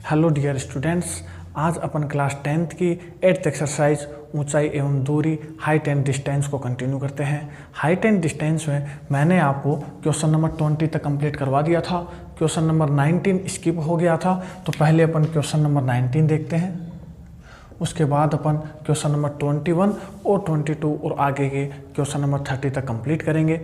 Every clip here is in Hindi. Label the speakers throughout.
Speaker 1: हेलो डियर स्टूडेंट्स, आज अपन क्लास 10th की 8th एक्सरसाइज ऊंचाई एवं दूरी हाइट एंड डिस्टेंस को कंटिन्यू करते हैं। हाइट एंड डिस्टेंस में मैंने आपको क्वेश्चन नंबर 20 तक कंप्लीट करवा दिया था। क्वेश्चन नंबर 19 स्किप हो गया था, तो पहले अपन क्वेश्चन नंबर 19 देखते हैं। उसके बाद अपन क्वेश्चन नंबर 21 और 22 और आगे के क्वेश्चन नंबर 30 तक कंप्लीट करेंगे।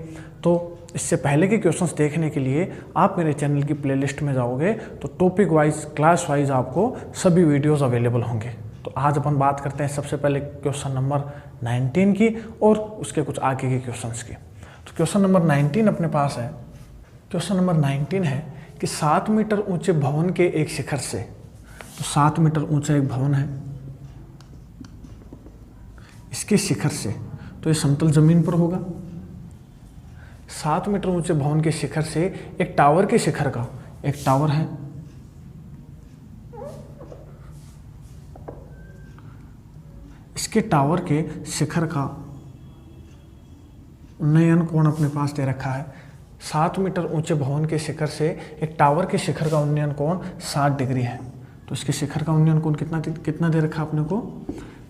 Speaker 1: तो इससे पहले के क्वेश्चंस देखने के लिए आप मेरे चैनल की प्लेलिस्ट में जाओगे तो टॉपिक वाइज क्लास वाइज आपको सभी वीडियोस अवेलेबल होंगे। तो आज अपन बात करते हैं सबसे पहले क्वेश्चन नंबर 19 की और उसके कुछ आगे के क्वेश्चंस की। तो क्वेश्चन नंबर 19 अपने पास है। क्वेश्चन नंबर 19 है कि 7 मीटर ऊंचे भवन के एक शिखर से, तो 7 मीटर ऊंचा एक भवन है, इसके शिखर से, तो ये समतल जमीन पर होगा। 7 मीटर ऊंचे भवन के शिखर से एक टावर के शिखर का, एक टावर है, इसके टावर के शिखर का उन्नयन कोण अपने पास दे रखा है। 7 मीटर ऊंचे भवन के शिखर से एक टावर के शिखर का उन्नयन कोण 60 डिग्री है। तो इसके शिखर का उन्नयन कोण कितना दे रखा है अपने को।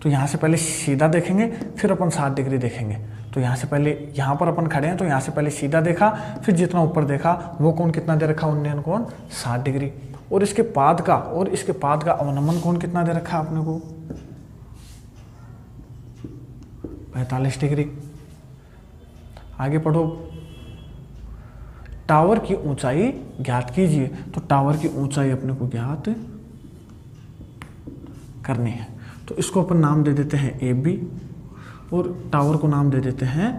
Speaker 1: तो यहाँ से पहले सीधा देखेंगे, फिर अपन 60 डिग्री देखेंगे। तो यहाँ से पहले यहाँ पर अपन खड़े हैं, तो यहाँ से पहले सीधा देखा, फिर जितना ऊपर देखा वो कोण कितना दे रखा, उन्नयन कोण 60 डिग्री। और इसके पाद का अवनमन कोण कितना दे रखा है अपने को, 45 डिग्री। आगे पढ़ो, टावर की ऊंचाई ज्ञात कीजिए। तो टावर की ऊंचाई अपने को ज्ञात करनी है। तो इसको अपन नाम दे देते हैं AB और टावर को नाम दे देते हैं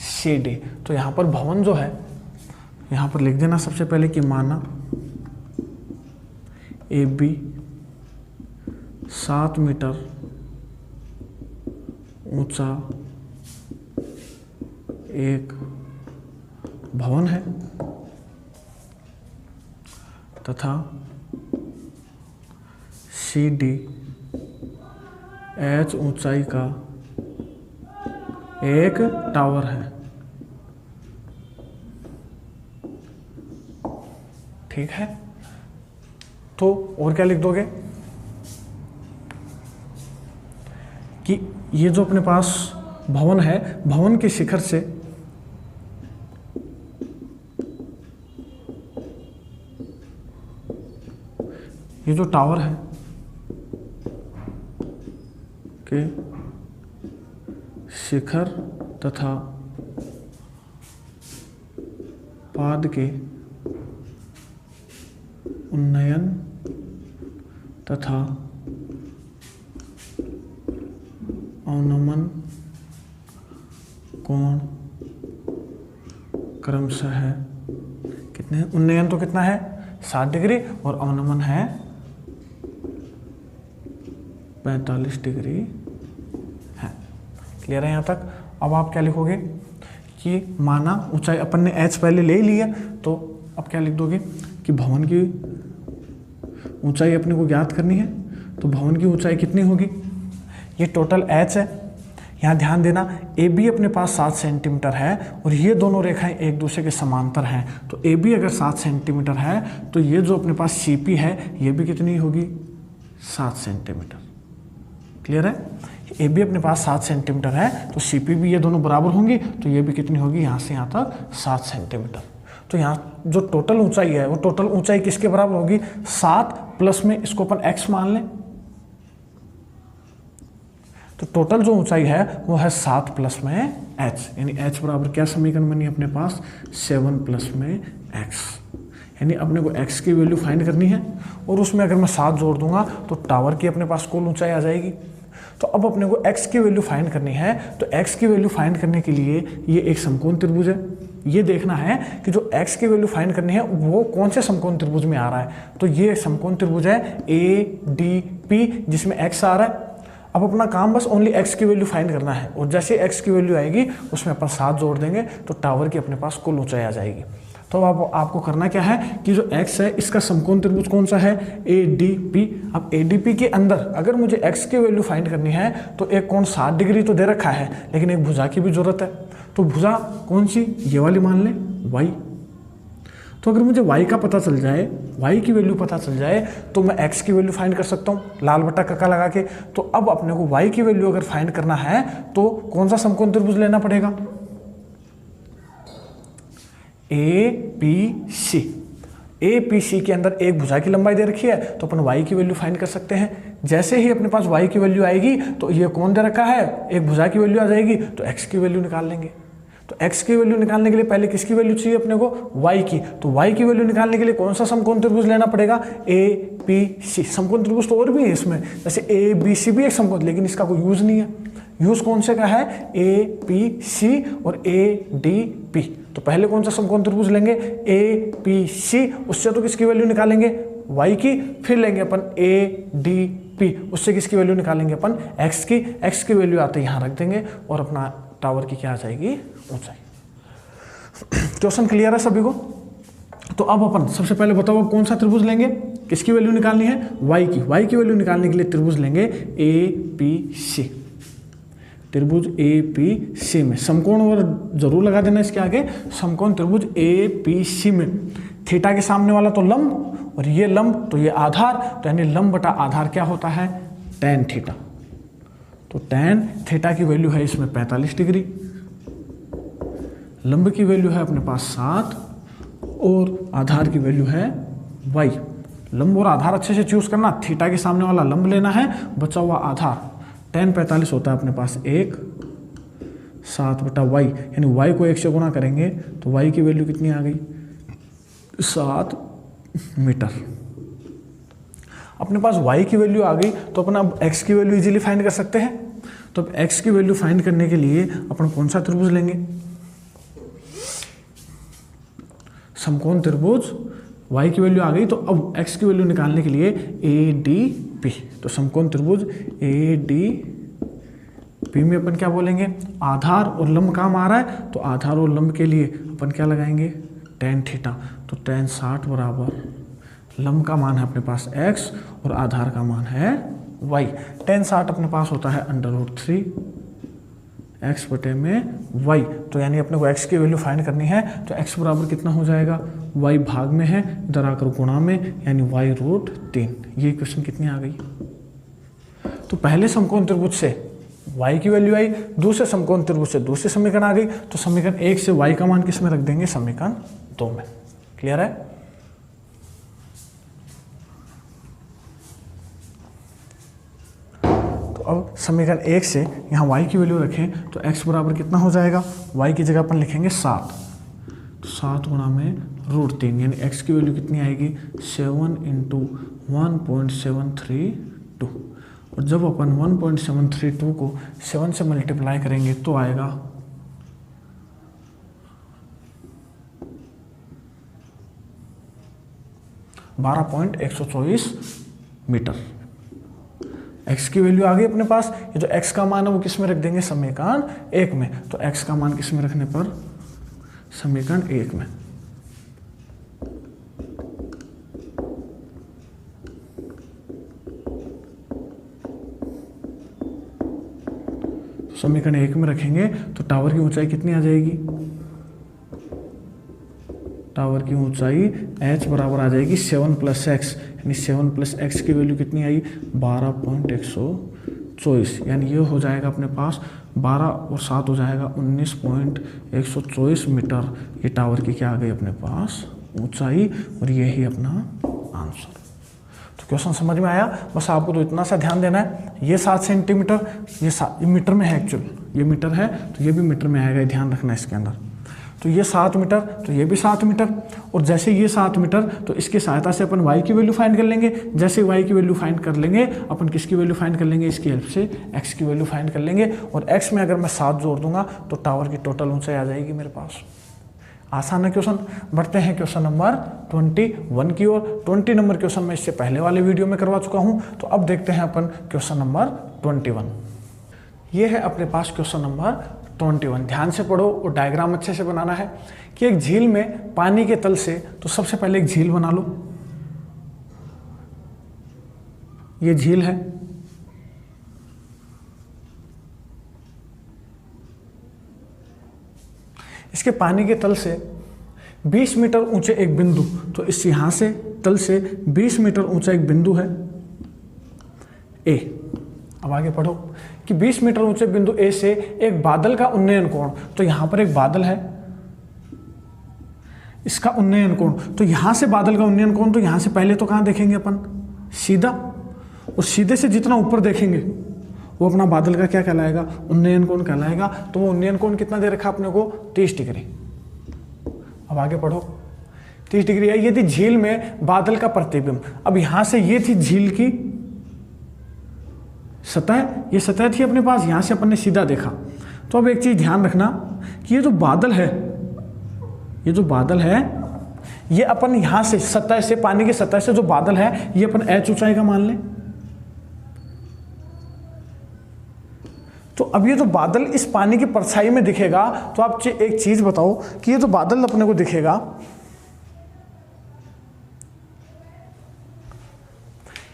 Speaker 1: CD। तो यहाँ पर भवन जो है, यहाँ पर लिख देना सबसे पहले कि माना AB 7 मीटर ऊंचा एक भवन है तथा CD H ऊंचाई का एक टावर है। ठीक है, तो और क्या लिख दोगे कि ये जो अपने पास भवन है, भवन के शिखर से ये जो टावर है के शिखर तथा पाद के उन्नयन तथा अवनमन कोण क्रमशः है कितने, उन्नयन तो कितना है 60 डिग्री और अवनमन है 45 डिग्री है। क्लियर है यहाँ तक। अब आप क्या लिखोगे कि माना ऊंचाई अपन ने H पहले ले लिया, तो अब क्या लिख दोगे कि भवन की ऊंचाई अपने को ज्ञात करनी है। तो भवन की ऊंचाई कितनी होगी, ये टोटल H है। यहाँ ध्यान देना AB अपने पास 7 सेंटीमीटर है और ये दोनों रेखाएं एक दूसरे के समांतर हैं। तो AB अगर 7 सेंटीमीटर है तो ये जो अपने पास CP है ये भी कितनी होगी, 7 सेंटीमीटर। क्लियर है, AB अपने पास 7 सेंटीमीटर है तो CP भी ये दोनों बराबर होंगी, तो ये भी कितनी होगी, यहाँ से यहाँ तक 7 सेंटीमीटर। तो यहाँ जो टोटल ऊंचाई है वो टोटल ऊंचाई किसके बराबर होगी, 7 प्लस में इसको अपन x मान लें। तो टोटल जो ऊंचाई है वो है 7 प्लस में h, यानी h बराबर क्या समीकरण बनी अपने पास, 7 प्लस में x। यानी अपने को x की वैल्यू फाइंड करनी है और उसमें अगर मैं 7 जोड़ दूंगा तो टावर की अपने पास कुल ऊंचाई आ जाएगी। तो अब अपने को x की वैल्यू फाइंड करनी है। तो x की वैल्यू फाइंड करने के लिए ये एक समकोण त्रिभुज है, ये देखना है कि जो x की वैल्यू फाइंड करनी है वो कौन से समकोण त्रिभुज में आ रहा है। तो ये समकोण त्रिभुज है ADP जिसमें x आ रहा है। अब अपना काम बस ओनली x की वैल्यू फाइंड करना है और जैसे x की वैल्यू आएगी उसमें अपन 7 जोड़ देंगे तो टावर की अपने पास कुल ऊंचाई आ जाएगी। तो अब आपको करना क्या है कि जो x है इसका समकोण त्रिभुज कौन सा है, ADP। अब ADP के अंदर अगर मुझे x की वैल्यू फाइंड करनी है तो एक कोण 60 डिग्री तो दे रखा है, लेकिन एक भुजा की भी जरूरत है। तो भुजा कौन सी, ये वाली मान लें y। तो तो अगर मुझे y का पता चल जाए, y की वैल्यू पता चल जाए, तो मैं x की वैल्यू फाइंड कर सकता हूँ लाल बटा कक्का लगा के। तो अब अपने को y की वैल्यू अगर फाइंड करना है तो कौन सा समकोण त्रिभुज लेना पड़ेगा? APC। APC के अंदर एक भुजा की लंबाई दे रखी है, तो अपन y की वैल्यू फाइंड कर सकते हैं। जैसे ही अपने पास y की वैल्यू आएगी तो ये कौन दे रखा है, एक भुजा की वैल्यू आ जाएगी, तो x की वैल्यू निकाल लेंगे। तो x की वैल्यू निकालने के लिए पहले किसकी वैल्यू चाहिए अपने को? y की। तो y की वैल्यू निकालने के लिए कौन सा समकोण त्रिभुज लेना पड़ेगा? APC। समकोण त्रिभुज तो और भी है इसमें, जैसे ABC भी एक समकोण, लेकिन इसका कोई यूज नहीं है। यूज कौन से का है? APC और ADP। तो पहले कौन सा समकोण त्रिभुज लेंगे? APC। उससे तो किसकी वैल्यू निकालेंगे? y की। फिर लेंगे अपन ADP, उससे किसकी वैल्यू निकालेंगे अपन? x की। x की वैल्यू आते यहाँ रख देंगे और अपना टावर की क्या आ जाएगी? ऊंचाई। क्वेश्चन क्लियर है सभी को? तो अब अपन सबसे पहले बताओ अब कौन सा त्रिभुज लेंगे, किसकी वैल्यू निकालनी है? y की। y की वैल्यू निकालने के लिए त्रिभुज लेंगे APC। त्रिभुज APC में समकोण और जरूर लगा देना इसके आगे, समकोण त्रिभुज APC में थीटा के सामने वाला तो लंब और ये लंब तो ये आधार, तो यानी लंब बटा आधार क्या होता है? tan theta. तो tan थीटा की वैल्यू है इसमें 45 डिग्री, लंब की वैल्यू है अपने पास 7 और आधार की वैल्यू है y। लंब और आधार अच्छे से चूज करना, थीटा के सामने वाला लंब लेना है, बचा हुआ आधार। tan 45 होता है अपने पास 1 7 बटा y, यानी y को 1 से गुणा करेंगे तो y की वैल्यू कितनी आ गई? 7 मीटर। अपने पास y की वैल्यू आ गई तो अपन अब x की वैल्यू इजीली फाइंड कर सकते हैं। तो अब x की वैल्यू फाइंड करने के लिए अपन कौन सा त्रिभुज लेंगे? समकोण त्रिभुज। y की वैल्यू आ गई तो अब x की वैल्यू निकालने के लिए ADP। तो समकोण त्रिभुज ADP में अपन क्या बोलेंगे? आधार और लंब काम आ रहा है, तो आधार और लंब के लिए अपन क्या लगाएंगे? tan theta. तो tan 60 बराबर लंब का मान है अपने पास x और आधार का मान है y। tan 60 अपने पास होता है √3 x बटे में y। तो यानी अपने को x की वैल्यू फाइंड करनी है, तो x बराबर कितना हो जाएगा? y भाग में है, इधर आकर गुणा में, यानी y√3। ये क्वेश्चन कितनी आ गई? तो पहले समकोण त्रिभुज से y की वैल्यू आई, दूसरे समकोण त्रिभुज से दूसरे समीकरण आ गई, तो समीकरण 1 से y का मान किस में रख देंगे? समीकरण 2 में। क्लियर है? तो अब समीकरण 1 से यहाँ y की वैल्यू रखें तो x बराबर कितना हो जाएगा? y की जगह अपन लिखेंगे 7, तो 7 गुणा में √3, यानी x की वैल्यू कितनी आएगी? 7 × 1.732। और जब अपन 1.732 को 7 से मल्टीप्लाई करेंगे तो आएगा 12.124 मीटर। x की वैल्यू आ गई अपने पास। ये जो x का मान है वो किस में रख देंगे? समीकरण 1 में। तो x का मान किस में रखने पर? समीकरण 1 में। समीकरण 1 में रखेंगे तो टावर की ऊंचाई कितनी आ जाएगी? टावर की ऊंचाई h बराबर आ जाएगी 7 + x, यानी 7 + x की वैल्यू कितनी आई? 12.124, यानी ये हो जाएगा अपने पास 12 और 7 हो जाएगा 19.124 मीटर। ये टावर की क्या आ गई अपने पास? ऊंचाई। और ये ही अपना आंसर। तो क्वेश्चन समझ में आया? बस आपको तो इतना सा ध्यान देना है, ये 7 सेंटीमीटर, ये मीटर में है एक्चुअल, ये मीटर है तो ये भी मीटर में आएगा, ध्यान रखना इसके अंदर। तो ये 7 मीटर, तो ये भी 7 मीटर, और जैसे ये 7 मीटर तो इसकी सहायता से अपन y की वैल्यू फाइंड कर लेंगे। जैसे y की वैल्यू फाइंड कर लेंगे अपन किसकी वैल्यू फाइंड कर लेंगे? इसकी हेल्प से x की वैल्यू फाइंड कर लेंगे। और x में अगर मैं 7 जोड़ दूंगा तो टावर की टोटल ऊंचाई आ जाएगी मेरे पास। आसान है क्वेश्चन। बढ़ते हैं क्वेश्चन नंबर 21 की ओर। 20 नंबर क्वेश्चन मैं इससे पहले वाले वीडियो में करवा चुका हूं। तो अब देखते हैं अपन क्वेश्चन नंबर 21। ये है अपने पास क्वेश्चन नंबर 21। ध्यान से पढ़ो और डायग्राम अच्छे से बनाना है कि एक झील में पानी के तल से, तो सबसे पहले एक झील बना लो। ये झील है, इसके पानी के तल से 20 मीटर ऊंचे एक बिंदु, तो इस यहां से तल से 20 मीटर ऊंचा एक बिंदु है ए। अब आगे पढ़ो कि 20 मीटर ऊंचे बिंदु ए से एक बादल का उन्नयन कोण, तो यहां पर एक बादल है, इसका उन्नयन कोण, तो यहां से बादल का उन्नयन कोण, तो यहां से पहले तो कहां देखेंगे अपन, सीधा, और सीधे से जितना ऊपर देखेंगे वो अपना बादल का क्या कहलाएगा, उन्नयन कोण कहलाएगा। तो वो उन्नयन कोण कितना दे रखा अपने को, 30 डिग्री। अब आगे पढ़ो, 30 डिग्री है। ये थी झील में बादल का प्रतिबिंब। अब यहां से ये थी झील की सतह, ये सतह थी अपने पास, यहां से अपन ने सीधा देखा। तो अब एक चीज ध्यान रखना कि ये जो बादल है, ये जो बादल है, ये अपन यहां से सतह से, पानी की सतह से जो बादल है, ये अपन h ऊंचाई का मान लें। तो अब ये जो बादल इस पानी की परछाई में दिखेगा, तो आप एक चीज बताओ कि ये जो बादल अपने को दिखेगा,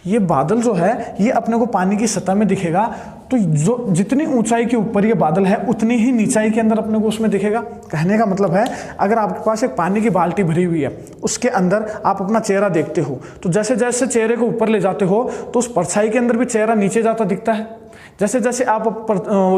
Speaker 1: ये बादल जो है ये अपने को पानी की सतह में दिखेगा, तो जो जितनी ऊंचाई के ऊपर ये बादल है उतनी ही नीचाई के अंदर अपने को उसमें दिखेगा। कहने का मतलब है, अगर आपके पास एक पानी की बाल्टी भरी हुई है, उसके अंदर आप अपना चेहरा देखते हो, तो जैसे जैसे चेहरे को ऊपर ले जाते हो तो उस परछाई के अंदर भी चेहरा नीचे जाता दिखता है। जैसे जैसे आप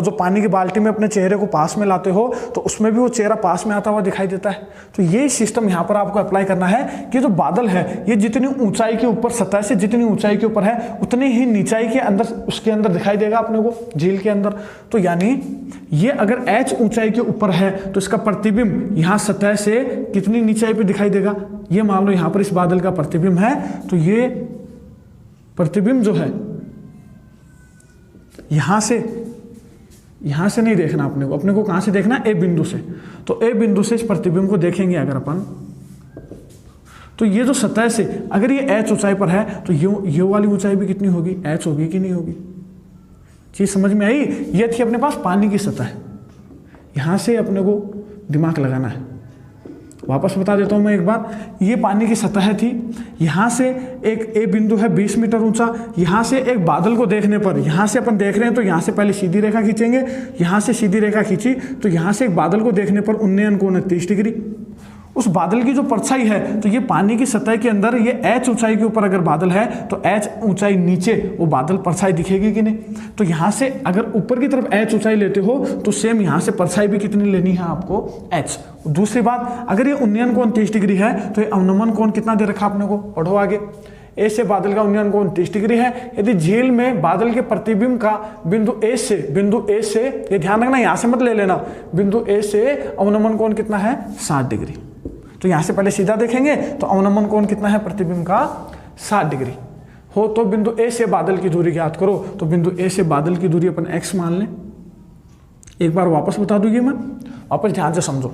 Speaker 1: जो पानी की बाल्टी में अपने चेहरे को पास में लाते हो, तो उसमें भी वो चेहरा पास में आता हुआ दिखाई देता है। तो ये सिस्टम यहाँ पर आपको अप्लाई करना है कि जो बादल है ये जितनी ऊंचाई के ऊपर, सतह से जितनी ऊंचाई के ऊपर है, उतनी ही नीचाई के अंदर, उसके अंदर दिखाई देगा अपने को, झील के अंदर। तो यानी ये अगर h ऊंचाई के ऊपर है तो इसका प्रतिबिंब यहाँ सतह से कितनी नीचाई पे दिखाई देगा, ये मान लो यहाँ पर इस बादल का प्रतिबिंब है, तो ये प्रतिबिंब जो है यहां से नहीं देखना अपने को कहां से देखना, ए बिंदु से। तो ए बिंदु से इस प्रतिबिंब को देखेंगे अगर अपन, तो ये जो सतह से अगर ये h ऊंचाई पर है, तो ये वाली ऊंचाई भी कितनी होगी, h होगी कि नहीं होगी। चीज समझ में आई। ये थी अपने पास पानी की सतह, यहां से अपने को दिमाग लगाना है। वापस बता देता हूं मैं एक बार, ये पानी की सतह थी, यहां से एक ए बिंदु है 20 मीटर ऊंचा, यहां से एक बादल को देखने पर, यहां से अपन देख रहे हैं तो यहां से पहले सीधी रेखा खींचेंगे, यहां से सीधी रेखा खींची, तो यहां से एक बादल को देखने पर उन्नयन कोण है 30 डिग्री। उस बादल की जो परछाई है, तो ये पानी की सतह के अंदर ये h ऊंचाई के ऊपर अगर बादल है, तो h ऊंचाई नीचे वो बादल परछाई दिखेगी कि नहीं। तो यहाँ से अगर ऊपर की तरफ h ऊंचाई लेते हो, तो सेम यहाँ से परछाई भी कितनी लेनी है आपको, h। दूसरी बात, अगर ये उन्नयन कोण 30 डिग्री है, तो ये अवनमन कोण कितना दे रखा आपने को, पढ़ो आगे। ए से बादल का उन्नयन कोण 30 डिग्री है। यदि झील में बादल के प्रतिबिंब का बिंदु ए से, ये ध्यान रखना, यहाँ से मत ले लेना, बिंदु ए से अवनमन कोण कितना है, 60 डिग्री। तो यहां से पहले सीधा देखेंगे तो अवनमन कोण कितना है प्रतिबिंब का, 60 डिग्री हो। तो बिंदु ए से बादल की दूरी ज्ञात करो, तो बिंदु ए से बादल की दूरी अपन x मान लें। एक बार वापस बता दूंगी मैं, वापस ध्यान से समझो।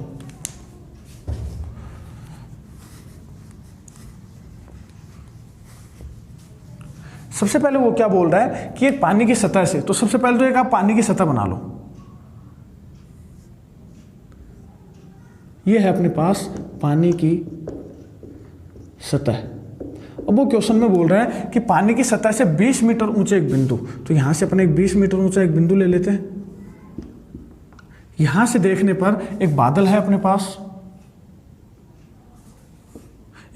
Speaker 1: सबसे पहले वो क्या बोल रहा है कि एक पानी की सतह से, तो सबसे पहले तो एक आप पानी की सतह बना लो। ये है अपने पास पानी की सतह। अब वो क्वेश्चन में बोल रहा है कि पानी की सतह से 20 मीटर ऊंचे एक बिंदु, तो यहां से अपन एक 20 मीटर ऊंचा एक बिंदु ले लेते हैं। यहां से देखने पर एक बादल है अपने पास,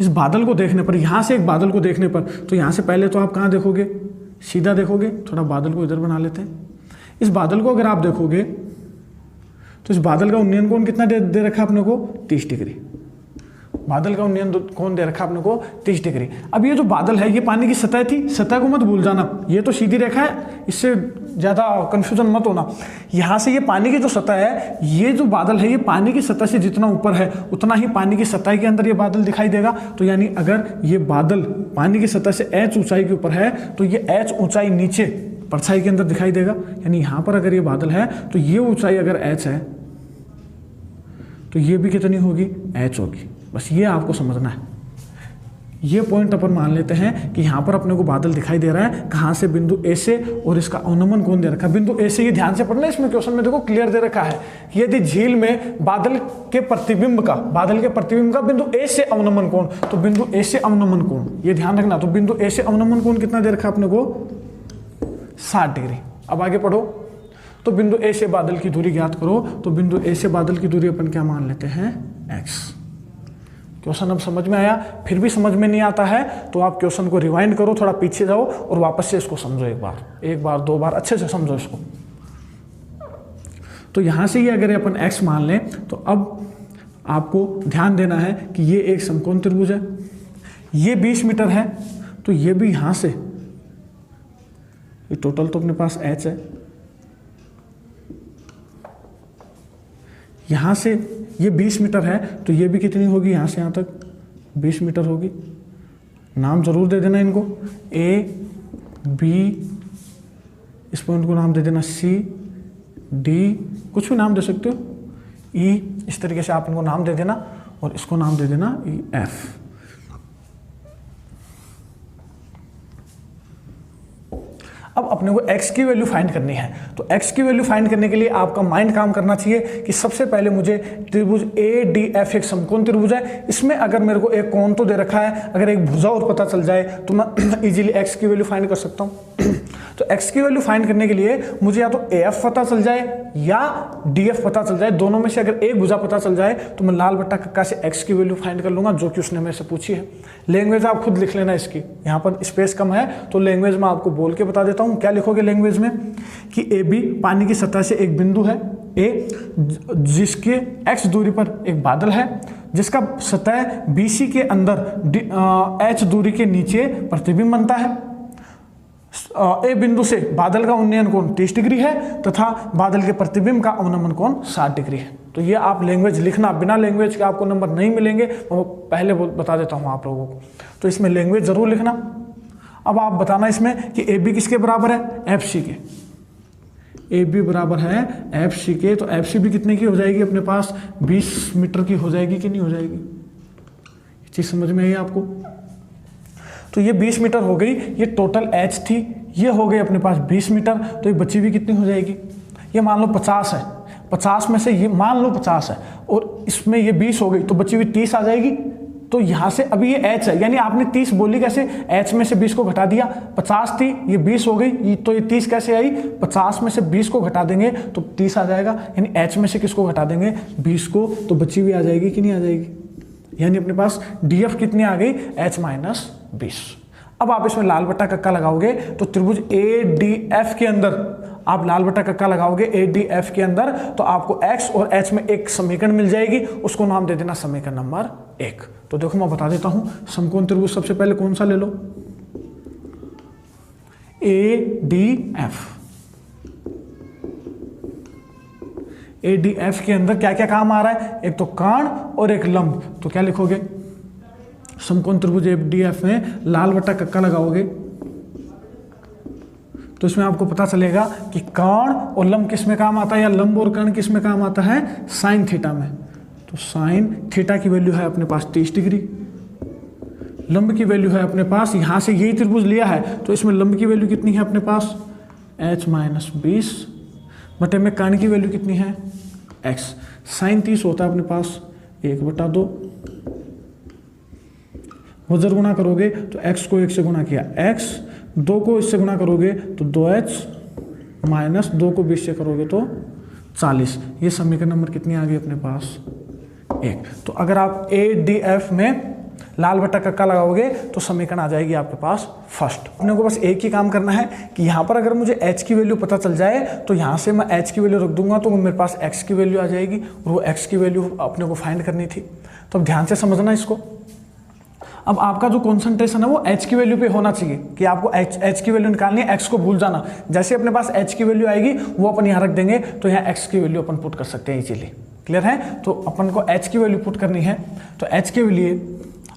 Speaker 1: इस बादल को देखने पर, यहां से एक बादल को देखने पर, तो यहां से पहले तो आप कहां देखोगे, सीधा देखोगे। थोड़ा बादल को इधर बना लेते हैं। इस बादल को अगर आप देखोगे तो इस बादल का उन्नयन कोण कितना दे रखा अपने को, 30 डिग्री। बादल का उन्नयन कोण दे रखा अपने को 30 डिग्री। अब ये जो बादल है ये पानी की सतह थी, सतह को मत भूल जाना, ये तो सीधी रेखा है, इससे ज़्यादा कंफ्यूजन मत होना। यहाँ से ये पानी की जो सतह है, ये जो बादल है ये पानी की सतह से जितना ऊपर है उतना ही पानी की सतह के अंदर ये बादल दिखाई देगा। तो यानी अगर ये बादल पानी की सतह से h ऊंचाई के ऊपर है, तो ये h ऊंचाई नीचे परछाई के अंदर दिखाई देगा। यानी यहाँ पर अगर ये बादल है तो ये ऊंचाई अगर h है तो ये भी कितनी होगी, h होगी। बस ये आपको समझना है। ये पॉइंट अपन मान लेते हैं कि यहाँ पर अपने को बादल दिखाई दे रहा है, कहाँ से, बिंदु ए से, और इसका अवनमन कोण दे रखा है बिंदु ए से। ये ध्यान से पढ़ना, इसमें क्वेश्चन में देखो क्लियर दे रखा है कि यदि झील में बादल के प्रतिबिंब का बिंदु ए से अवनमन कोण, तो बिंदु ए से अवनमन कोण, ये ध्यान रखना। तो बिंदु ए से अवनमन कोण कितना दे रखा अपने को, 60 डिग्री। अब आगे पढ़ो, तो बिंदु ए से बादल की दूरी ज्ञात करो। तो बिंदु ए से बादल की दूरी अपन क्या मान लेते हैं, x। क्वेश्चन अब समझ में आया? फिर भी समझ में नहीं आता है तो आप क्वेश्चन को रिवाइंड करो, थोड़ा पीछे जाओ और वापस से इसको समझो, एक बार 2 बार अच्छे से समझो इसको। तो यहाँ से ही अगर अपन x मान लें तो अब आपको ध्यान देना है कि ये एक समकोण त्रिभुज है, ये 20 मीटर है, तो ये भी यहाँ से, ये टोटल तो अपने पास h है, यहाँ से ये 20 मीटर है, तो ये भी कितनी होगी, यहाँ से यहाँ तक 20 मीटर होगी। नाम जरूर दे देना इनको, A B, इस पॉइंट को नाम दे देना C D, कुछ भी नाम दे सकते हो, E, इस तरीके से आप इनको नाम दे देना और इसको नाम दे देना F। अब अपने को x की वैल्यू फाइंड करनी है, तो x की वैल्यू फाइंड करने के लिए आपका माइंड काम करना चाहिए कि सबसे पहले मुझे त्रिभुज ADF एक समकोण त्रिभुज है, इसमें अगर मेरे को एक कोण तो दे रखा है, अगर एक भुजा और पता चल जाए तो मैं इजीली x की वैल्यू फाइंड कर सकता हूँ। तो x की वैल्यू फाइंड करने के लिए मुझे या तो AF पता चल जाए या DF पता चल जाए, दोनों में से अगर एक भुजा पता चल जाए तो मैं लाल बट्टा कक्का से x की वैल्यू फाइंड कर लूंगा, जो कि उसने मेरे से पूछी है। लैंग्वेज आप खुद लिख लेना इसकी, यहाँ पर स्पेस कम है तो लैंग्वेज में आपको बोल के बता देता हूँ। क्या लिखोगे लैंग्वेज में कि AB पानी की सतह से एक बिंदु है A, जिसके x दूरी पर एक बादल है, जिसका सतह BC के अंदर h दूरी के नीचे प्रतिबिंब बनता है। A बिंदु से बादल का उन्नयन कोण 30 डिग्री है तथा बादल के प्रतिबिंब का अवनमन कोण 60 डिग्री है। तो ये आप लैंग्वेज लिखना, बिना लैंग्वेज के आपको नंबर नहीं मिलेंगे, वो पहले बता देता हूँ आप लोगों को, तो इसमें लैंग्वेज जरूर लिखना। अब आप बताना इसमें कि AB किसके बराबर है, FC के। AB बराबर है FC के, तो FC भी कितने की हो जाएगी अपने पास, 20 मीटर की हो जाएगी कि नहीं हो जाएगी, ये चीज समझ में आई आपको? तो ये 20 मीटर हो गई, ये टोटल h थी, ये हो गई अपने पास 20 मीटर, तो ये बची हुई कितनी हो जाएगी, ये मान लो 50 है, 50 में से ये मान लो 50 है और इसमें ये 20 हो गई, तो बची हुई 30 आ जाएगी। तो यहाँ से अभी ये h है, यानी आपने 30 बोली कैसे, h में से 20 को घटा दिया, 50 थी ये 20 हो गई, तो ये 30 कैसे आई, 50 में से 20 को घटा देंगे तो 30 आ जाएगा, यानी h में से किसको घटा देंगे, 20 को, तो बची हुई आ जाएगी कि नहीं आ जाएगी, यानी अपने पास DF कितनी आ गई, h माइनस 20। अब आप इसमें लाल बट्टा कक्का लगाओगे तो त्रिभुज ADF के अंदर आप लाल बट्टा कक्का लगाओगे ADF के अंदर, तो आपको x और h में एक समीकरण मिल जाएगी, उसको नाम दे देना समीकरण नंबर 1। तो देखो मैं बता देता हूं, समकोण त्रिभुज सबसे पहले कौन सा ले लो, ADF। ADF के अंदर क्या क्या काम आ रहा है, एक तो कर्ण और एक लंब, तो क्या लिखोगे, समकोण त्रिभुज ADF में लाल बट्टा कक्का लगाओगे तो इसमें आपको पता चलेगा कि कर्ण और लंब किस में काम आता है, या लंब और कर्ण किस में काम आता है, साइन थीटा में। तो साइन थीटा की वैल्यू है अपने पास 30 डिग्री, लंब की वैल्यू है अपने पास, यहां से यही त्रिभुज लिया है तो इसमें लंब की वैल्यू कितनी है अपने पास, h माइनस 20 बटे में कर्ण की वैल्यू कितनी है, x। साइन 30 होता है अपने पास 1/2, वो जब गुणा करोगे तो x को 1 से गुणा किया x, 2 को इससे गुणा करोगे तो 2h माइनस 2 को 20 से करोगे तो 40। ये समीकरण नंबर कितनी आ गई अपने पास, 1। तो अगर आप ADF में लाल बट्टा कक्का लगाओगे तो समीकरण आ जाएगी आपके पास फर्स्ट। अपने को बस एक ही काम करना है कि यहाँ पर अगर मुझे h की वैल्यू पता चल जाए तो यहाँ से मैं h की वैल्यू रख दूंगा तो मेरे पास x की वैल्यू आ जाएगी, और वो x की वैल्यू अपने को फाइंड करनी थी। तो अब ध्यान से समझना इसको। अब आपका जो कॉन्सेंट्रेशन है वो h की वैल्यू पे होना चाहिए कि आपको h की वैल्यू निकालनी है, x को भूल जाना। जैसे अपने पास h की वैल्यू आएगी वो अपन यहाँ रख देंगे, तो यहाँ x की वैल्यू अपन पुट कर सकते हैं इजीली। क्लियर है? तो अपन को h की वैल्यू पुट करनी है, तो h के लिए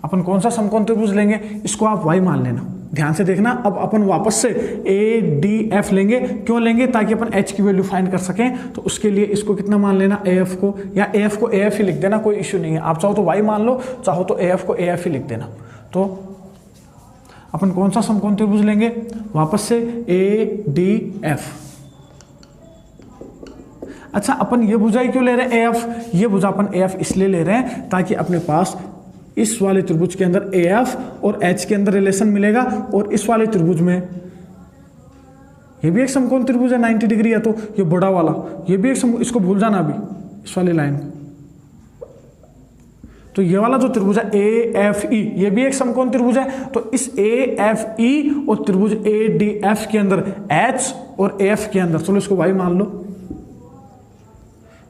Speaker 1: अपन कौन सा समकोण त्रिभुज लेंगे, इसको आप y मान लेना। ध्यान से देखना, अब अपन वापस से ADF लेंगे, क्यों लेंगे, ताकि अपन h की वैल्यू फाइंड कर सकें। तो उसके लिए इसको कितना मान लेना, AF को, या AF को AF ही लिख देना, कोई इश्यू नहीं है। आप चाहो तो y मान लो, चाहो तो AF को AF ही लिख देना। तो अपन कौन सा समकोण त्रिभुज लेंगे, वापस से ADF। अच्छा, अपन ये भुजा क्यों ले रहे हैं AF, ये भुजा अपन AF इसलिए ले रहे हैं ताकि अपने पास इस वाले त्रिभुज के अंदर AF और H के अंदर रिलेशन मिलेगा, और इस वाले त्रिभुज में ये भी एक समकोण त्रिभुज है 90 डिग्री है, तो ये बड़ा वाला ये भी एक इसको भूल जाना अभी, इस वाली लाइन को। तो ये वाला जो त्रिभुज है AFE, ये भी एक समकोण त्रिभुज है। तो इस AFE और त्रिभुज ADF के अंदर H और AF के अंदर, चलो इसको Y मान लो,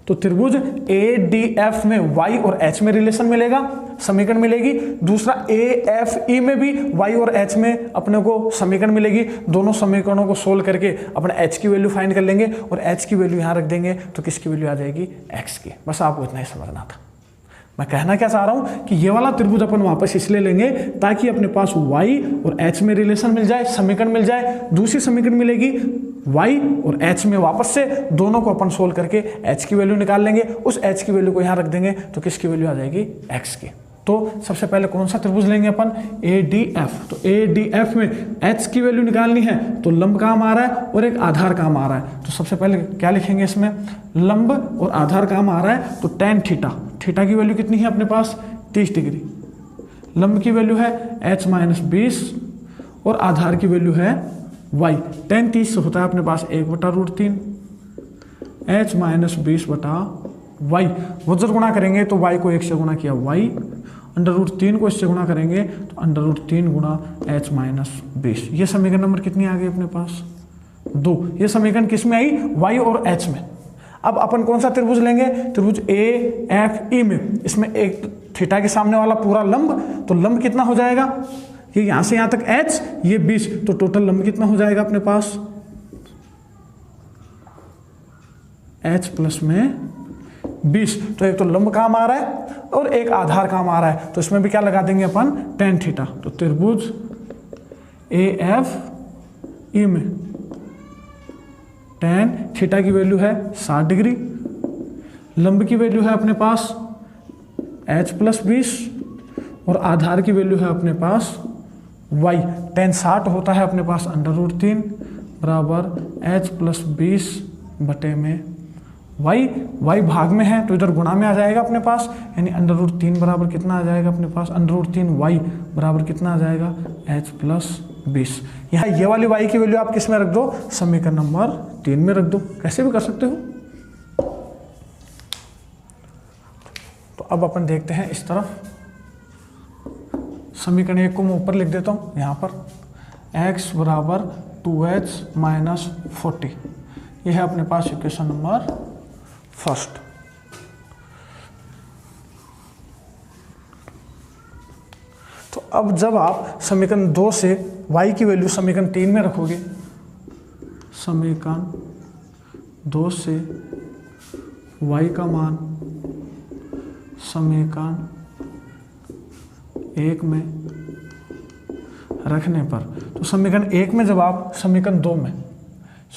Speaker 1: तो त्रिभुज ADF में Y और H में रिलेशन मिलेगा, समीकरण मिलेगी। दूसरा AFE में भी Y और H में अपने को समीकरण मिलेगी। दोनों समीकरणों को सोल्व करके अपने H की वैल्यू फाइंड कर लेंगे और H की वैल्यू यहाँ रख देंगे, तो किसकी वैल्यू आ जाएगी? X की। बस आपको इतना ही समझना था। मैं कहना क्या चाह रहा हूं कि ये वाला त्रिभुज अपन वापस इसलिए लेंगे ताकि अपने पास Y और H में रिलेशन मिल जाए, समीकरण मिल जाए। दूसरी समीकरण मिलेगी Y और H में, वापस से दोनों को अपन सोल्व करके H की वैल्यू निकाल लेंगे। उस H की वैल्यू को यहाँ रख देंगे, तो किसकी वैल्यू आ जाएगी? X की। तो सबसे पहले कौन सा त्रिभुज लेंगे अपन? ADF। तो ADF में H की वैल्यू निकालनी है, तो लंब काम आ रहा है और एक आधार काम आ रहा है। तो सबसे पहले क्या लिखेंगे इसमें? लंब और आधार काम आ रहा है, तो tan थीटा, थीटा की वैल्यू कितनी है अपने पास? 30 डिग्री। लंब की वैल्यू है H - 20 और आधार की वैल्यू है Y। tan 30 से होता है अपने पास 1/√3 H - 20/Y। वो जब गुणा करेंगे तो Y को 1 से गुणा किया Y, √3 को इससे गुणा करेंगे तो √3 गुणा H - 20। ये समीकरण नंबर कितनी आ गई अपने पास? 2। ये समीकरण किस में आई? Y और H में। अब अपन कौन सा त्रिभुज लेंगे? त्रिभुज AFE में। इसमें एक थीटा के सामने वाला पूरा लंब, तो लंब कितना हो जाएगा? ये यहां से यहां तक H, ये 20, तो टोटल लंब कितना हो जाएगा अपने पास? H प्लस में 20। तो एक तो लंब काम आ रहा है और एक आधार काम आ रहा है, तो इसमें भी क्या लगा देंगे अपन? tan theta. तो त्रिभुज AFE में tan थीटा की वैल्यू है 60 डिग्री, लंब की वैल्यू है अपने पास H + 20 और आधार की वैल्यू है अपने पास Y। tan 60 होता है अपने पास √3 बराबर H + 20 बटे में Y भाग में है तो इधर गुणा में आ जाएगा अपने पास, यानी √3 बराबर कितना आ जाएगा अपने पास? √3Y बराबर कितना आ जाएगा? H + 20। यहाँ ये वाली Y की वैल्यू आप किस में रख दो? समीकरण नंबर 3 में रख दो, कैसे भी कर सकते हो। तो अब अपन देखते हैं इस तरफ, समीकरण 1 को मैं ऊपर लिख देता हूँ यहाँ पर, x बराबर 2H - 40। यह है अपने पास इक्वेशन नंबर 1। तो अब जब आप समीकरण 2 से y की वैल्यू समीकरण 3 में रखोगे, समीकरण 2 से y का मान समीकरण 1 में रखने पर, तो समीकरण 1 में जब आप समीकरण 2 में,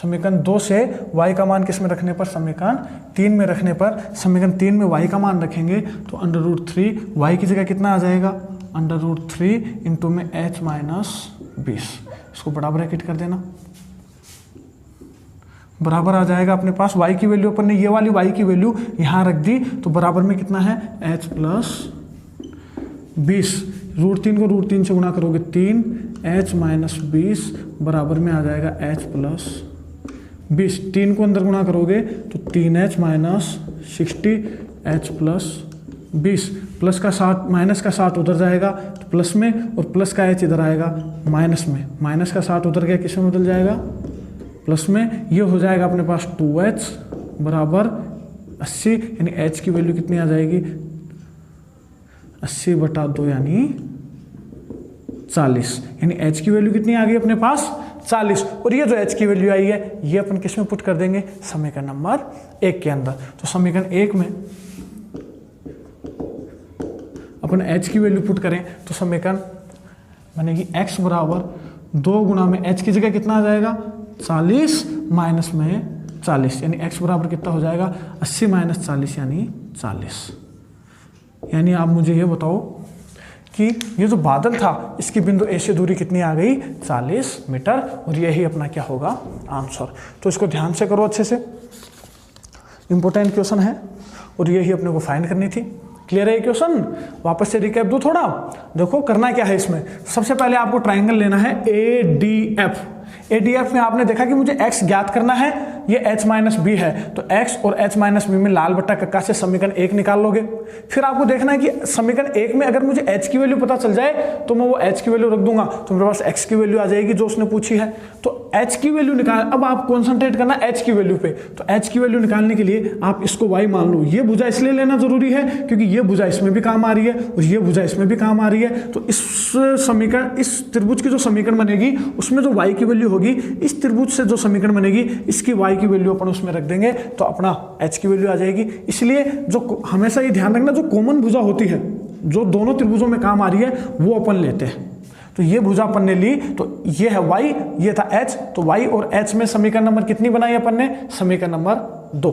Speaker 1: समीकरण 2 से y का मान किस में रखने पर? समीकरण 3 में रखने पर, समीकरण 3 में y का मान रखेंगे तो √3 y की जगह कितना आ जाएगा? √3 इंटू में H - 20। इसको बड़ा ब्रैकेट कर देना, बराबर आ जाएगा अपने पास y की वैल्यू, अपन ने ये वाली y की वैल्यू यहाँ रख दी, तो बराबर में कितना है? H + 20। √3 को √3 से गुणा करोगे 3, H - 20 बराबर में आ जाएगा H + 20। 3 को अंदर गुणा करोगे तो 3H - 60 H + 20। प्लस का 60 माइनस का 60 उधर जाएगा तो प्लस में, और प्लस का H इधर आएगा माइनस में। माइनस का 60 उधर गया, किस में बदल जाएगा? प्लस में। ये हो जाएगा अपने पास 2H बराबर 80, यानी H की वैल्यू कितनी आ जाएगी? 80/2 यानी 40, यानी H की वैल्यू कितनी आ गई अपने पास? 40। और ये जो H की वैल्यू आई है ये अपन किस में पुट कर देंगे? समीकरण नंबर 1 के अंदर। तो समीकरण 1 में अपन H की वैल्यू पुट करें तो समीकरण बनेगी x बराबर 2 गुणा में H की जगह कितना आ जाएगा? 40 माइनस में 40, यानी x बराबर कितना हो जाएगा? 80 - 40 यानी 40। यानी आप मुझे ये बताओ कि ये जो बादल था इसकी बिंदु A से दूरी कितनी आ गई? 40 मीटर, और यही अपना क्या होगा? आंसर। तो इसको ध्यान से करो अच्छे से, इंपॉर्टेंट क्वेश्चन है और यही अपने को फाइंड करनी थी। क्लियर है ये क्वेश्चन? वापस से रिकैप दो थोड़ा। देखो करना क्या है इसमें, सबसे पहले आपको ट्राइंगल लेना है ADF। ADF में आपने देखा कि मुझे x ज्ञात करना है, ये h माइनस बी है, तो x और h माइनस बी में लाल बट्टा कक्का से समीकरण 1 निकाल लोगे। फिर आपको देखना है कि समीकरण 1 में अगर मुझे h की वैल्यू पता चल जाए तो मैं वो h की वैल्यू रख दूंगा, तो मेरे पास x की वैल्यू आ जाएगी जो उसने पूछी है। तो h की वैल्यू निकाल, अब आप कॉन्सेंट्रेट करना h की वैल्यू पे। तो h की वैल्यू निकालने के लिए आप इसको y मान लो। ये भुजा इसलिए लेना जरूरी है क्योंकि ये भुजा इसमें भी काम आ रही है और ये भुजा इसमें भी काम आ रही है। तो इस समीकरण, इस त्रिभुज की जो समीकरण बनेगी उसमें जो y की वैल्यू होगी, इस त्रिभुज से जो समीकरण बनेगी इसकी y की वैल्यू अपन उसमें रख देंगे तो अपना h की वैल्यू आ जाएगी। इसलिए जो हमेशा ये ध्यान रखना, जो कॉमन भुजा होती है जो दोनों त्रिभुजों में काम आ रही है वो अपन लेते हैं। तो ये भुजा अपन ने ली, तो ये है y, ये था h, तो y और h में समीकरण नंबर कितनी बनाई अपन ने? समीकरण नंबर 2।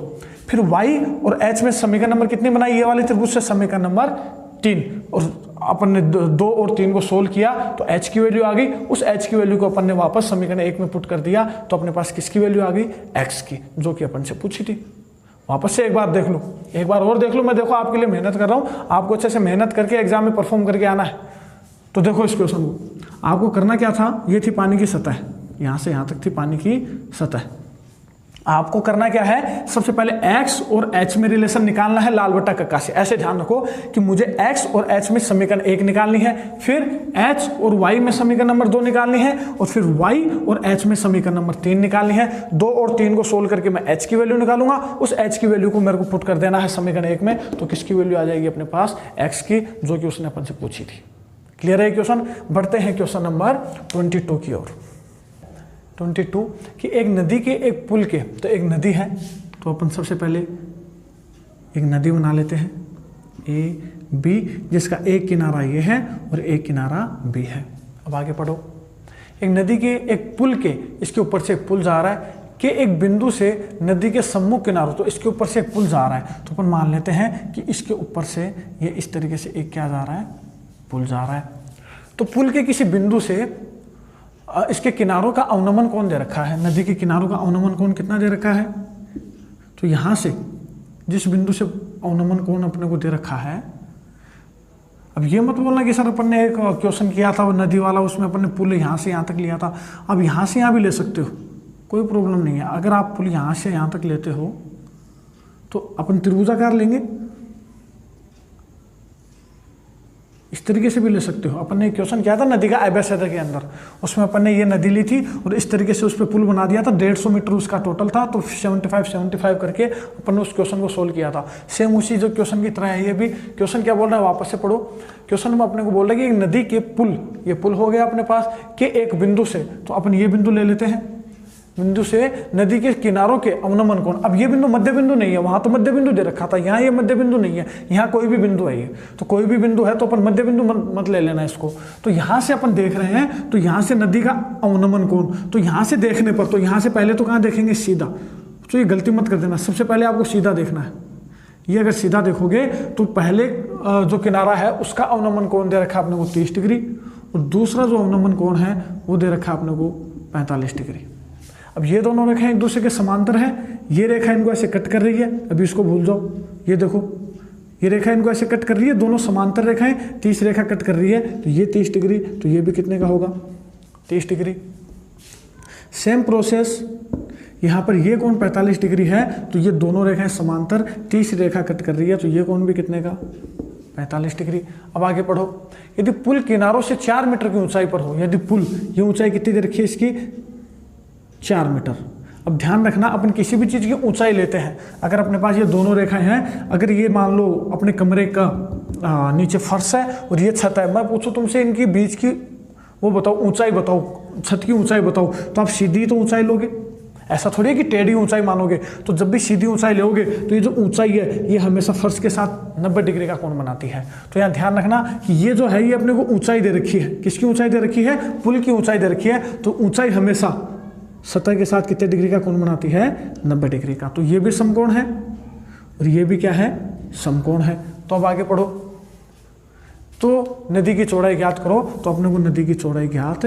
Speaker 1: फिर y और h में समीकरण नंबर कितनी बनाई? ये वाले त्रिभुज से समीकरण नंबर 3। और अपन ने 2 और 3 को सोल्व किया तो h की वैल्यू आ गई। उस h की वैल्यू को अपन ने वापस समीकरण 1 में पुट कर दिया तो अपने पास किसकी वैल्यू आ गई? x की, जो कि अपन से पूछी थी। वापस से एक बार देख लो, एक बार और देख लो। मैं देखो आपके लिए मेहनत कर रहा हूँ, आपको अच्छे से मेहनत करके एग्जाम में परफॉर्म करके आना है। तो देखो इस क्वेश्चन को, आपको करना क्या था? ये थी पानी की सतह, यहाँ से यहाँ तक थी पानी की सतह। आपको करना क्या है? सबसे पहले x और h में रिलेशन निकालना है लाल बट्टा कक्का से। ऐसे ध्यान रखो कि मुझे x और h में समीकरण 1 निकालनी है, फिर h और y में समीकरण नंबर 2 निकालनी है, और फिर y और h में समीकरण नंबर 3 निकालनी है। 2 और 3 को सोल्व करके मैं h की वैल्यू निकालूंगा। उस h की वैल्यू को मेरे को पुट कर देना है समीकरण 1 में, तो किसकी वैल्यू आ जाएगी अपने पास? x की, जो कि उसने अपन से पूछी थी। क्लियर है क्वेश्चन? बढ़ते हैं क्वेश्चन नंबर 22 की ओर। 22 कि एक नदी के एक पुल के, तो एक नदी है तो अपन सबसे पहले एक नदी बना लेते हैं ए बी, जिसका एक किनारा ये है और एक किनारा बी है। अब आगे पढ़ो। एक नदी के एक पुल के, इसके ऊपर से एक पुल जा रहा है कि एक बिंदु से नदी के सम्मुख किनारों, तो इसके ऊपर से एक पुल जा रहा है, तो अपन मान लेते हैं कि इसके ऊपर से ये इस तरीके से एक क्या जा रहा है? पुल जा रहा है। तो पुल के किसी बिंदु से इसके किनारों का अवनमन कोण दे रखा है। नदी के किनारों का अवनमन कोण कितना दे रखा है? तो यहाँ से जिस बिंदु से अवनमन कोण अपने को दे रखा है, अब ये मत बोलना कि सर अपन ने एक क्वेश्चन किया था वो नदी वाला, उसमें अपन ने पुल यहाँ से यहाँ तक लिया था। अब यहाँ से यहाँ भी ले सकते हो, कोई प्रॉब्लम नहीं है। अगर आप पुल यहाँ से यहाँ तक लेते हो तो अपन त्रिभुजाकार लेंगे, इस तरीके से भी ले सकते हो। अपन ने क्वेश्चन किया था नदी का आयव्यय के अंदर, उसमें अपन ने ये नदी ली थी और इस तरीके से उस पर पुल बना दिया था। 150 मीटर उसका टोटल था, तो 75 करके अपन ने उस क्वेश्चन को सोल्व किया था। सेम उसी जो क्वेश्चन की तरह है ये भी। क्वेश्चन क्या बोल रहा है वापस से पढ़ो। क्वेश्चन में अपने को बोल रहा है कि एक नदी के पुल, ये पुल हो गया अपने पास के एक बिंदु से, तो अपन ये बिंदु ले लेते हैं, बिंदु से नदी के किनारों के अवनमन कोण। अब ये बिंदु मध्य बिंदु नहीं है, वहां तो मध्य बिंदु दे रखा था, यहाँ ये मध्य बिंदु नहीं है, यहाँ कोई भी बिंदु है। ये तो कोई भी बिंदु है तो अपन मध्य बिंदु मत ले लेना इसको। तो यहाँ से अपन देख रहे हैं, तो यहाँ से नदी का अवनमन कोण, तो यहाँ से देखने पर, तो यहाँ से पहले तो कहाँ देखेंगे? सीधा। तो ये गलती मत कर देना, सबसे पहले आपको सीधा देखना है। ये अगर सीधा देखोगे तो पहले जो किनारा है उसका अवनमन कोण दे रखा है अपने को 30 डिग्री, और दूसरा जो अवनमन कोण है वो दे रखा है अपने को 45 डिग्री। अब ये दोनों रेखाएं एक दूसरे के समांतर हैं, ये रेखा इनको ऐसे कट कर रही है, अभी इसको भूल जाओ। ये देखो, ये रेखा इनको ऐसे कट कर रही है, दोनों समांतर रेखाएं, 30 रेखा कट कर रही है, तो ये 30 डिग्री, तो ये भी कितने का होगा? 30 डिग्री। सेम प्रोसेस यहाँ पर ये कोण 45 डिग्री है, तो ये दोनों रेखाएं समांतर, 30 रेखा कट कर रही है, तो ये कोण भी कितने का? 45 डिग्री। अब आगे पढ़ो। यदि पुल किनारों से 4 मीटर की ऊंचाई पर हो, यदि पुल, ये ऊंचाई कितनी दे रखी है इसकी? 4 मीटर। अब ध्यान रखना, अपन किसी भी चीज़ की ऊंचाई लेते हैं, अगर अपने पास ये दोनों रेखाएं हैं, अगर ये मान लो अपने कमरे का नीचे फर्श है और ये छत है, मैं पूछूं तुमसे इनकी बीच की वो बताओ, ऊंचाई बताओ, छत की ऊंचाई बताओ, तो आप सीधी तो ऊंचाई लोगे, ऐसा थोड़ी है कि टेढ़ी ऊंचाई मानोगे। तो जब भी सीधी ऊंचाई लोगे तो ये जो ऊंचाई है ये हमेशा फर्श के साथ 90 डिग्री का कोण बनाती है। तो यहाँ ध्यान रखना कि ये जो है ये अपने को ऊंचाई दे रखी है। किसकी ऊंचाई दे रखी है? पुल की ऊंचाई दे रखी है। तो ऊंचाई हमेशा सतह के साथ कितने डिग्री का कोण बनाती है? 90 डिग्री का। तो ये भी समकोण है और ये भी क्या है? समकोण है। तो अब आगे पढ़ो। तो नदी की चौड़ाई ज्ञात करो, तो अपने को नदी की चौड़ाई ज्ञात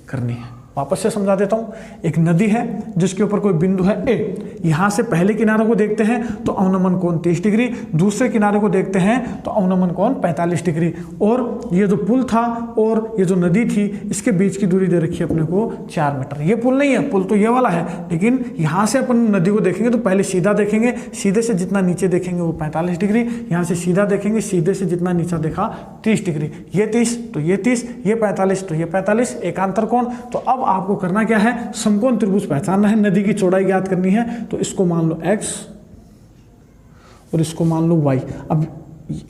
Speaker 1: करनी है। वापस से समझा देता हूं। एक नदी है जिसके ऊपर कोई बिंदु है ए, यहां से पहले किनारे को देखते हैं तो अवनमन कोण 30 डिग्री, दूसरे किनारे को देखते हैं तो अवनमन कोण 45 डिग्री, और ये जो पुल था और ये जो नदी थी इसके बीच की दूरी दे रखी है अपने को 4 मीटर। ये पुल नहीं है, पुल तो ये वाला है, लेकिन यहां से अपन नदी को देखेंगे तो पहले सीधा देखेंगे, सीधे से जितना नीचे देखेंगे वो 45 डिग्री, यहां से सीधा देखेंगे, सीधे से जितना नीचा देखा 30 डिग्री, ये 30 तो ये 30, ये 45 तो ये 45, एकांतर कोण। तो अब आपको करना क्या है, समकोण त्रिभुज पहचानना है, नदी की चौड़ाई ज्ञात करनी है। तो इसको मान लो x और इसको मान लो y। अब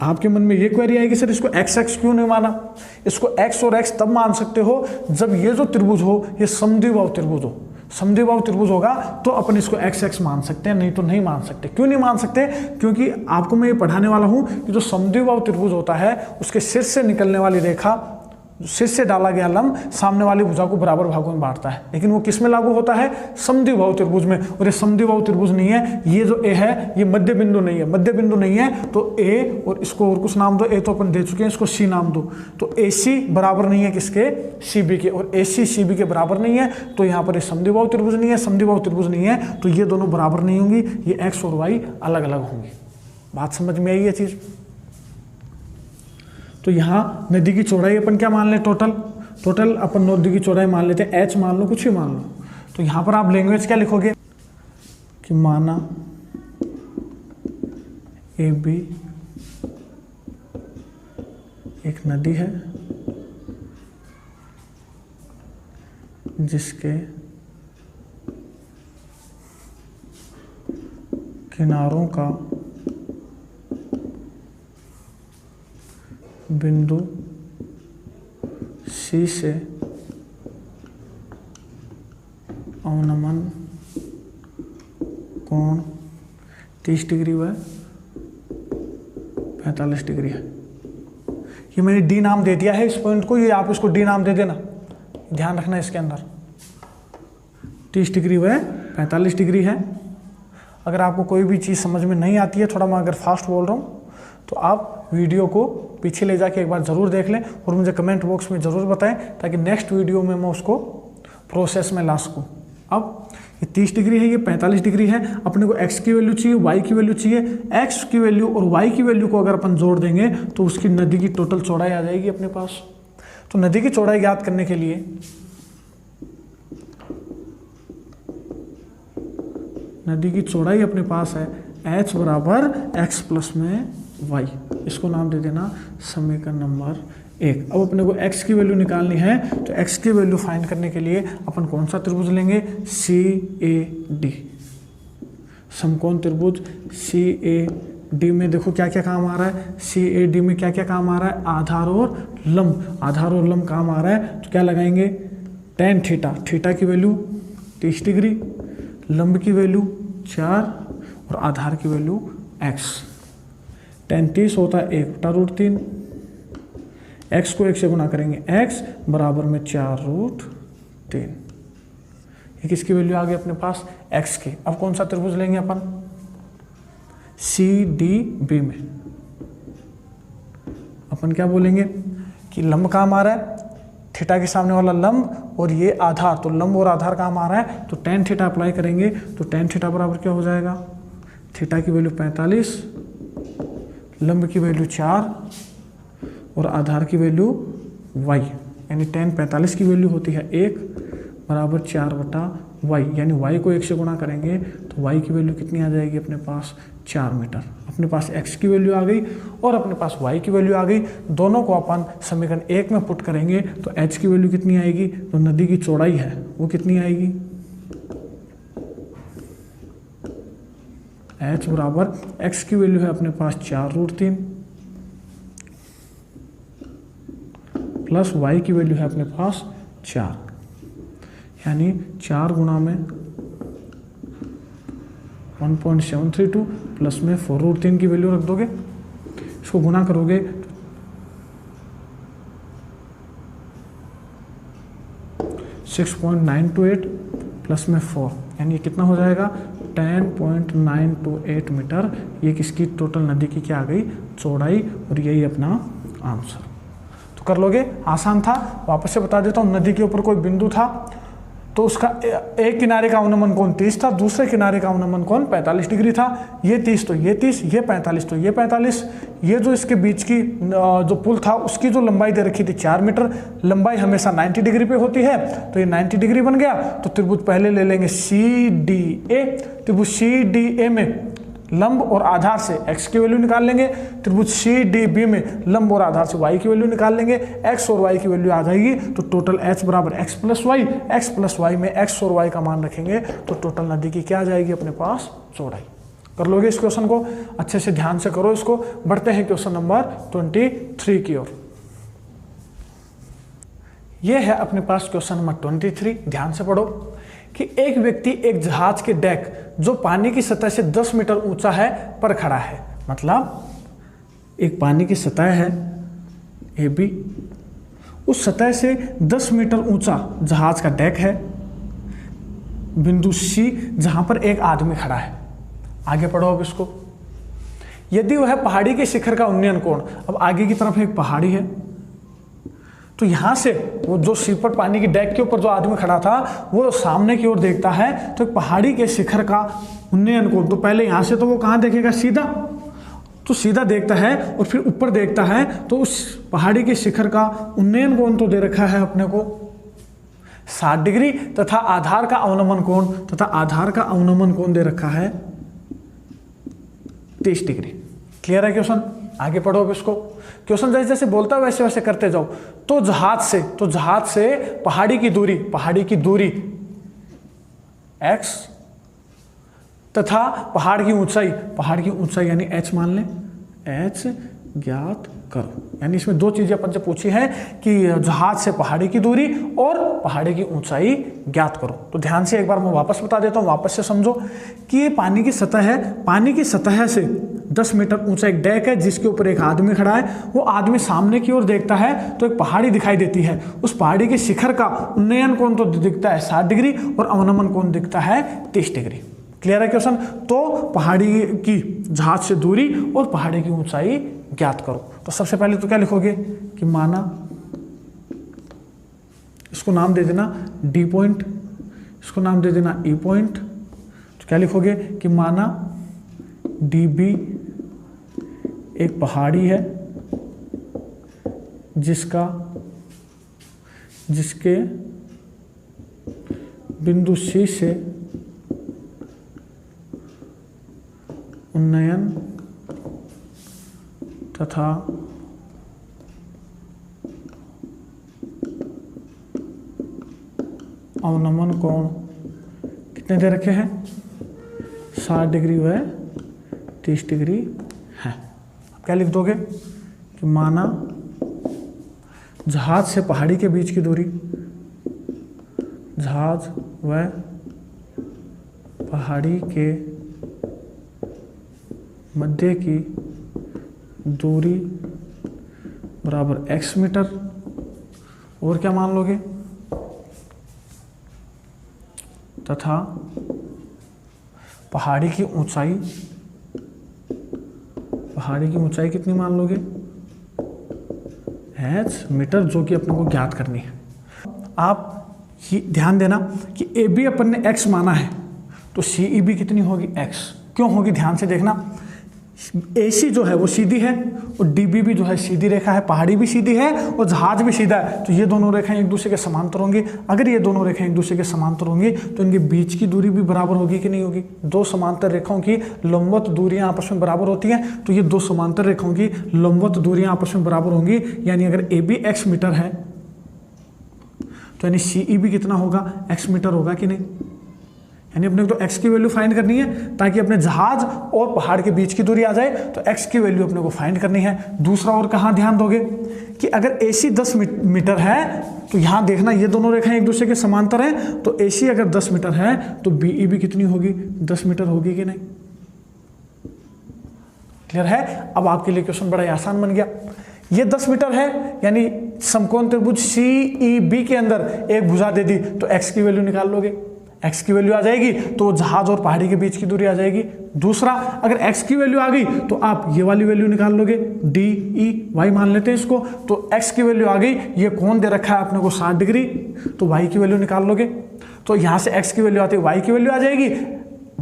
Speaker 1: आपके मन में ये क्वेरी आएगी, सर इसको x क्यों नहीं माना? इसको x और x तब मान सकते हो जब ये जो त्रिभुज हो ये समद्विबाहु त्रिभुज हो। समद्विबाहु त्रिभुज होगा तो अपन इसको x मान सकते हैं, नहीं तो नहीं मान सकते। क्यों नहीं मान सकते? क्योंकि आपको मैं ये पढ़ाने वाला हूं कि जो समद्विबाहु त्रिभुज होता है उसके शीर्ष से निकलने वाली रेखा, शीर्ष से डाला गया लंब सामने वाली भुजा को बराबर भागों में बांटता है, लेकिन वो किस में लागू होता है? समद्विबाहु त्रिभुज में। और ये समद्विबाहु त्रिभुज नहीं है, ये जो ए है ये मध्य बिंदु नहीं है, मध्य बिंदु नहीं है तो ए, और इसको और कुछ नाम दो, ए तो अपन दे चुके हैं, इसको सी नाम दो। तो ए सी बराबर नहीं है किसके? सी बी के, और ए सी सी बी के बराबर नहीं है, तो यहाँ पर ये समद्विबाहु त्रिभुज नहीं है, समद्विबाहु त्रिभुज नहीं है तो ये दोनों बराबर नहीं होंगी, ये एक्स और वाई अलग अलग होंगी। बात समझ में आई ये चीज? तो यहाँ नदी की चौड़ाई अपन क्या मान लें? टोटल अपन नदी की चौड़ाई मान लेते हैं, h मान लो, कुछ भी मान लो। तो यहाँ पर आप लैंग्वेज क्या लिखोगे कि माना ए बी एक नदी है जिसके किनारों का बिंदु C से अवनमन कोण 30 डिग्री व 45 डिग्री है। ये मैंने डी नाम दे दिया है इस पॉइंट को, ये आप इसको डी नाम दे देना, ध्यान रखना इसके अंदर। 30 डिग्री व 45 डिग्री है। अगर आपको कोई भी चीज़ समझ में नहीं आती है, थोड़ा मैं अगर फास्ट बोल रहा हूँ तो आप वीडियो को पीछे ले जाके एक बार ज़रूर देख लें और मुझे कमेंट बॉक्स में ज़रूर बताएं, ताकि नेक्स्ट वीडियो में मैं उसको प्रोसेस में ला सकूँ। अब ये 30 डिग्री है, ये 45 डिग्री है, अपने को x की वैल्यू चाहिए, y की वैल्यू चाहिए। x की वैल्यू और y की वैल्यू को अगर अपन जोड़ देंगे तो उसकी नदी की टोटल चौड़ाई आ जाएगी अपने पास। तो नदी की चौड़ाई ज्ञात करने के लिए नदी की चौड़ाई अपने पास है h बराबर x प्लस में y, इसको नाम दे देना समीकरण नंबर 1। अब अपने को x की वैल्यू निकालनी है, तो x की वैल्यू फाइंड करने के लिए अपन कौन सा त्रिभुज लेंगे? CAD, समकोण त्रिभुज CAD में देखो क्या क्या काम आ रहा है। CAD में क्या क्या काम आ रहा है? आधार और लंब, आधार और लंब काम आ रहा है। तो क्या लगाएंगे? tan थीटा, थीटा की वैल्यू 30 डिग्री, लंब की वैल्यू 4 और आधार की वैल्यू x। tan 30 होता है 1/√3, x को 1 से गुना करेंगे, x बराबर में 4√3। ये किसकी वैल्यू आ गई अपने पास? x की। अब कौन सा त्रिभुज लेंगे अपन? CDB में अपन क्या बोलेंगे कि लंब काम आ रहा है, थीटा के सामने वाला लंब और ये आधार, तो लंब और आधार काम आ रहा है, तो tan थीटा अप्लाई करेंगे तो tan थीटा बराबर क्या हो जाएगा? थीटा की वैल्यू 45, लंब की वैल्यू 4 और आधार की वैल्यू y, यानी tan 45 की वैल्यू होती है 1 बराबर 4/y, यानी y को 1 से गुणा करेंगे तो y की वैल्यू कितनी आ जाएगी अपने पास? 4 मीटर। अपने पास x की वैल्यू आ गई और अपने पास y की वैल्यू आ गई। दोनों को अपन समीकरण 1 में पुट करेंगे तो h की वैल्यू कितनी आएगी? तो नदी की चौड़ाई है वो कितनी आएगी? h बराबर x की वैल्यू है अपने पास 4√3 प्लस y की वैल्यू है अपने पास 4, यानी 4 गुणा में 1.732 प्लस में 4√3 की वैल्यू रख दोगे, इसको गुना करोगे तो 6.928 प्लस में 4, यानी कितना हो जाएगा? 10.928 मीटर। ये किसकी टोटल नदी की क्या आ गई? चौड़ाई, और यही अपना आंसर। तो कर लोगे, आसान था। वापस से बता देता हूँ, नदी के ऊपर कोई बिंदु था तो उसका एक किनारे का अवनमन कोण 30 था, दूसरे किनारे का अवनमन कोण 45 डिग्री था। ये 30 तो ये 30, ये 45 तो ये 45। ये जो इसके बीच की जो पुल था उसकी जो लंबाई दे रखी थी 4 मीटर, लंबाई हमेशा 90 डिग्री पे होती है, तो ये 90 डिग्री बन गया। तो त्रिभुज पहले ले लेंगे CDA, त्रिभुज CDA में लंब और आधार से x की वैल्यू निकाल लेंगे, त्रिभुज CDB में लंब और आधार से y की वैल्यू निकाल लेंगे, x और y की वैल्यू आ जाएगी। तो टोटल h बराबर x प्लस वाई में x और y का मान रखेंगे तो टोटल नदी की क्या आ जाएगी अपने पास, चौड़ाई। कर लोगे इस क्वेश्चन को, अच्छे से ध्यान से करो इसको। बढ़ते हैं क्वेश्चन नंबर 23 की ओर। यह है अपने पास क्वेश्चन नंबर 23। ध्यान से पढ़ो कि एक व्यक्ति एक जहाज के डेक जो पानी की सतह से 10 मीटर ऊंचा है पर खड़ा है। मतलब एक पानी की सतह है AB, उस सतह से 10 मीटर ऊंचा जहाज का डेक है, बिंदु C जहां पर एक आदमी खड़ा है। आगे पढ़ो अब इसको। यदि वह पहाड़ी के शिखर का उन्नयन कोण, अब आगे की तरफ एक पहाड़ी है, तो यहां से वो जो सिर पर पानी की डेक के ऊपर जो आदमी खड़ा था वो सामने की ओर देखता है, तो पहाड़ी के शिखर का उन्नयन कोण, तो पहले यहां से तो वो कहां देखेगा, सीधा, तो सीधा देखता है और फिर ऊपर देखता है, तो उस पहाड़ी के शिखर का उन्नयन कोण तो दे रखा है अपने को 60 डिग्री, तथा आधार का अवनमन कोण दे रखा है 30 डिग्री। क्लियर है क्वेश्चन? आगे पढ़ो अब इसको। क्वेश्चन जैसे जैसे बोलता है वैसे वैसे करते जाओ। तो जहाज से पहाड़ी की दूरी x तथा पहाड़ की ऊंचाई यानी h मान लें, h ज्ञात करो। यानी इसमें दो चीजें अपन से पूछी है कि जहाज से पहाड़ी की दूरी और पहाड़ी की ऊंचाई ज्ञात करो। तो ध्यान से एक बार मैं वापस बता देता हूं, वापस से समझो कि ये पानी की सतह है, पानी की सतह से 10 मीटर ऊंचा एक डेक है जिसके ऊपर एक आदमी खड़ा है। वो आदमी सामने की ओर देखता है तो एक पहाड़ी दिखाई देती है, उस पहाड़ी के शिखर का उन्नयन कोण तो दिखता है 60 डिग्री और अवनमन कोण दिखता है 30 डिग्री। क्लियर है क्वेश्चन? तो पहाड़ी की जहाज से दूरी और पहाड़ी की ऊंचाई ज्ञात करो। तो सबसे पहले तो क्या लिखोगे कि माना, इसको नाम दे देना D पॉइंट, इसको नाम दे देना E पॉइंट। तो क्या लिखोगे कि माना DB एक पहाड़ी है जिसके बिंदु C से उन्नयन तथा अवनमन कोण कितने दे रखे हैं, 60 डिग्री व 30 डिग्री है। अब क्या लिख दोगे कि माना जहाज से पहाड़ी के बीच की दूरी, जहाज व पहाड़ी के मध्य की दूरी बराबर x मीटर, और क्या मान लोगे, तथा पहाड़ी की ऊंचाई कितनी मान लोगे, h मीटर, जो कि अपने को ज्ञात करनी है। आप ध्यान देना कि AB अपन ने x माना है तो CEB कितनी होगी, x। क्यों होगी, ध्यान से देखना। AC जो है वो सीधी है और DB भी जो है सीधी रेखा है, पहाड़ी भी सीधी है और जहाज भी सीधा है, तो ये दोनों रेखाएं एक दूसरे के समांतर होंगी। अगर ये दोनों रेखाएं एक दूसरे के समांतर होंगी तो इनके बीच की दूरी भी बराबर होगी कि नहीं होगी। दो समांतर रेखाओं की लंबवत दूरियां आपस में बराबर होती हैं, तो ये दो समांतर रेखाओं की लंबवत दूरियां आपस में बराबर होंगी। यानी अगर AB x मीटर है तो यानी CEB कितना होगा, x मीटर होगा कि नहीं। यानी अपने को तो x की वैल्यू फाइंड करनी है ताकि अपने जहाज और पहाड़ के बीच की दूरी आ जाए, तो x की वैल्यू अपने को फाइंड करनी है। दूसरा और कहाँ ध्यान दोगे कि अगर AC 10 मीटर है तो यहाँ देखना ये दोनों रेखाएं एक दूसरे के समांतर हैं, तो AC अगर 10 मीटर है तो BE भी कितनी होगी, 10 मीटर होगी कि नहीं। क्लियर है? अब आपके लिए क्वेश्चन बड़ा आसान बन गया। ये 10 मीटर है यानी समकोण त्रिभुज CEB के अंदर एक भुजा दे दी तो x की वैल्यू निकाल लोगे। x की वैल्यू आ जाएगी तो जहाज और पहाड़ी के बीच की दूरी आ जाएगी। दूसरा, अगर x की वैल्यू आ गई तो आप ये वाली वैल्यू निकाल लोगे, डी ई वाई मान लेते हैं इसको। तो x की वैल्यू आ गई, ये कोण दे रखा है अपने को 60 डिग्री, तो y की वैल्यू निकाल लोगे। तो यहाँ से x की वैल्यू आती है, y की वैल्यू आ जाएगी,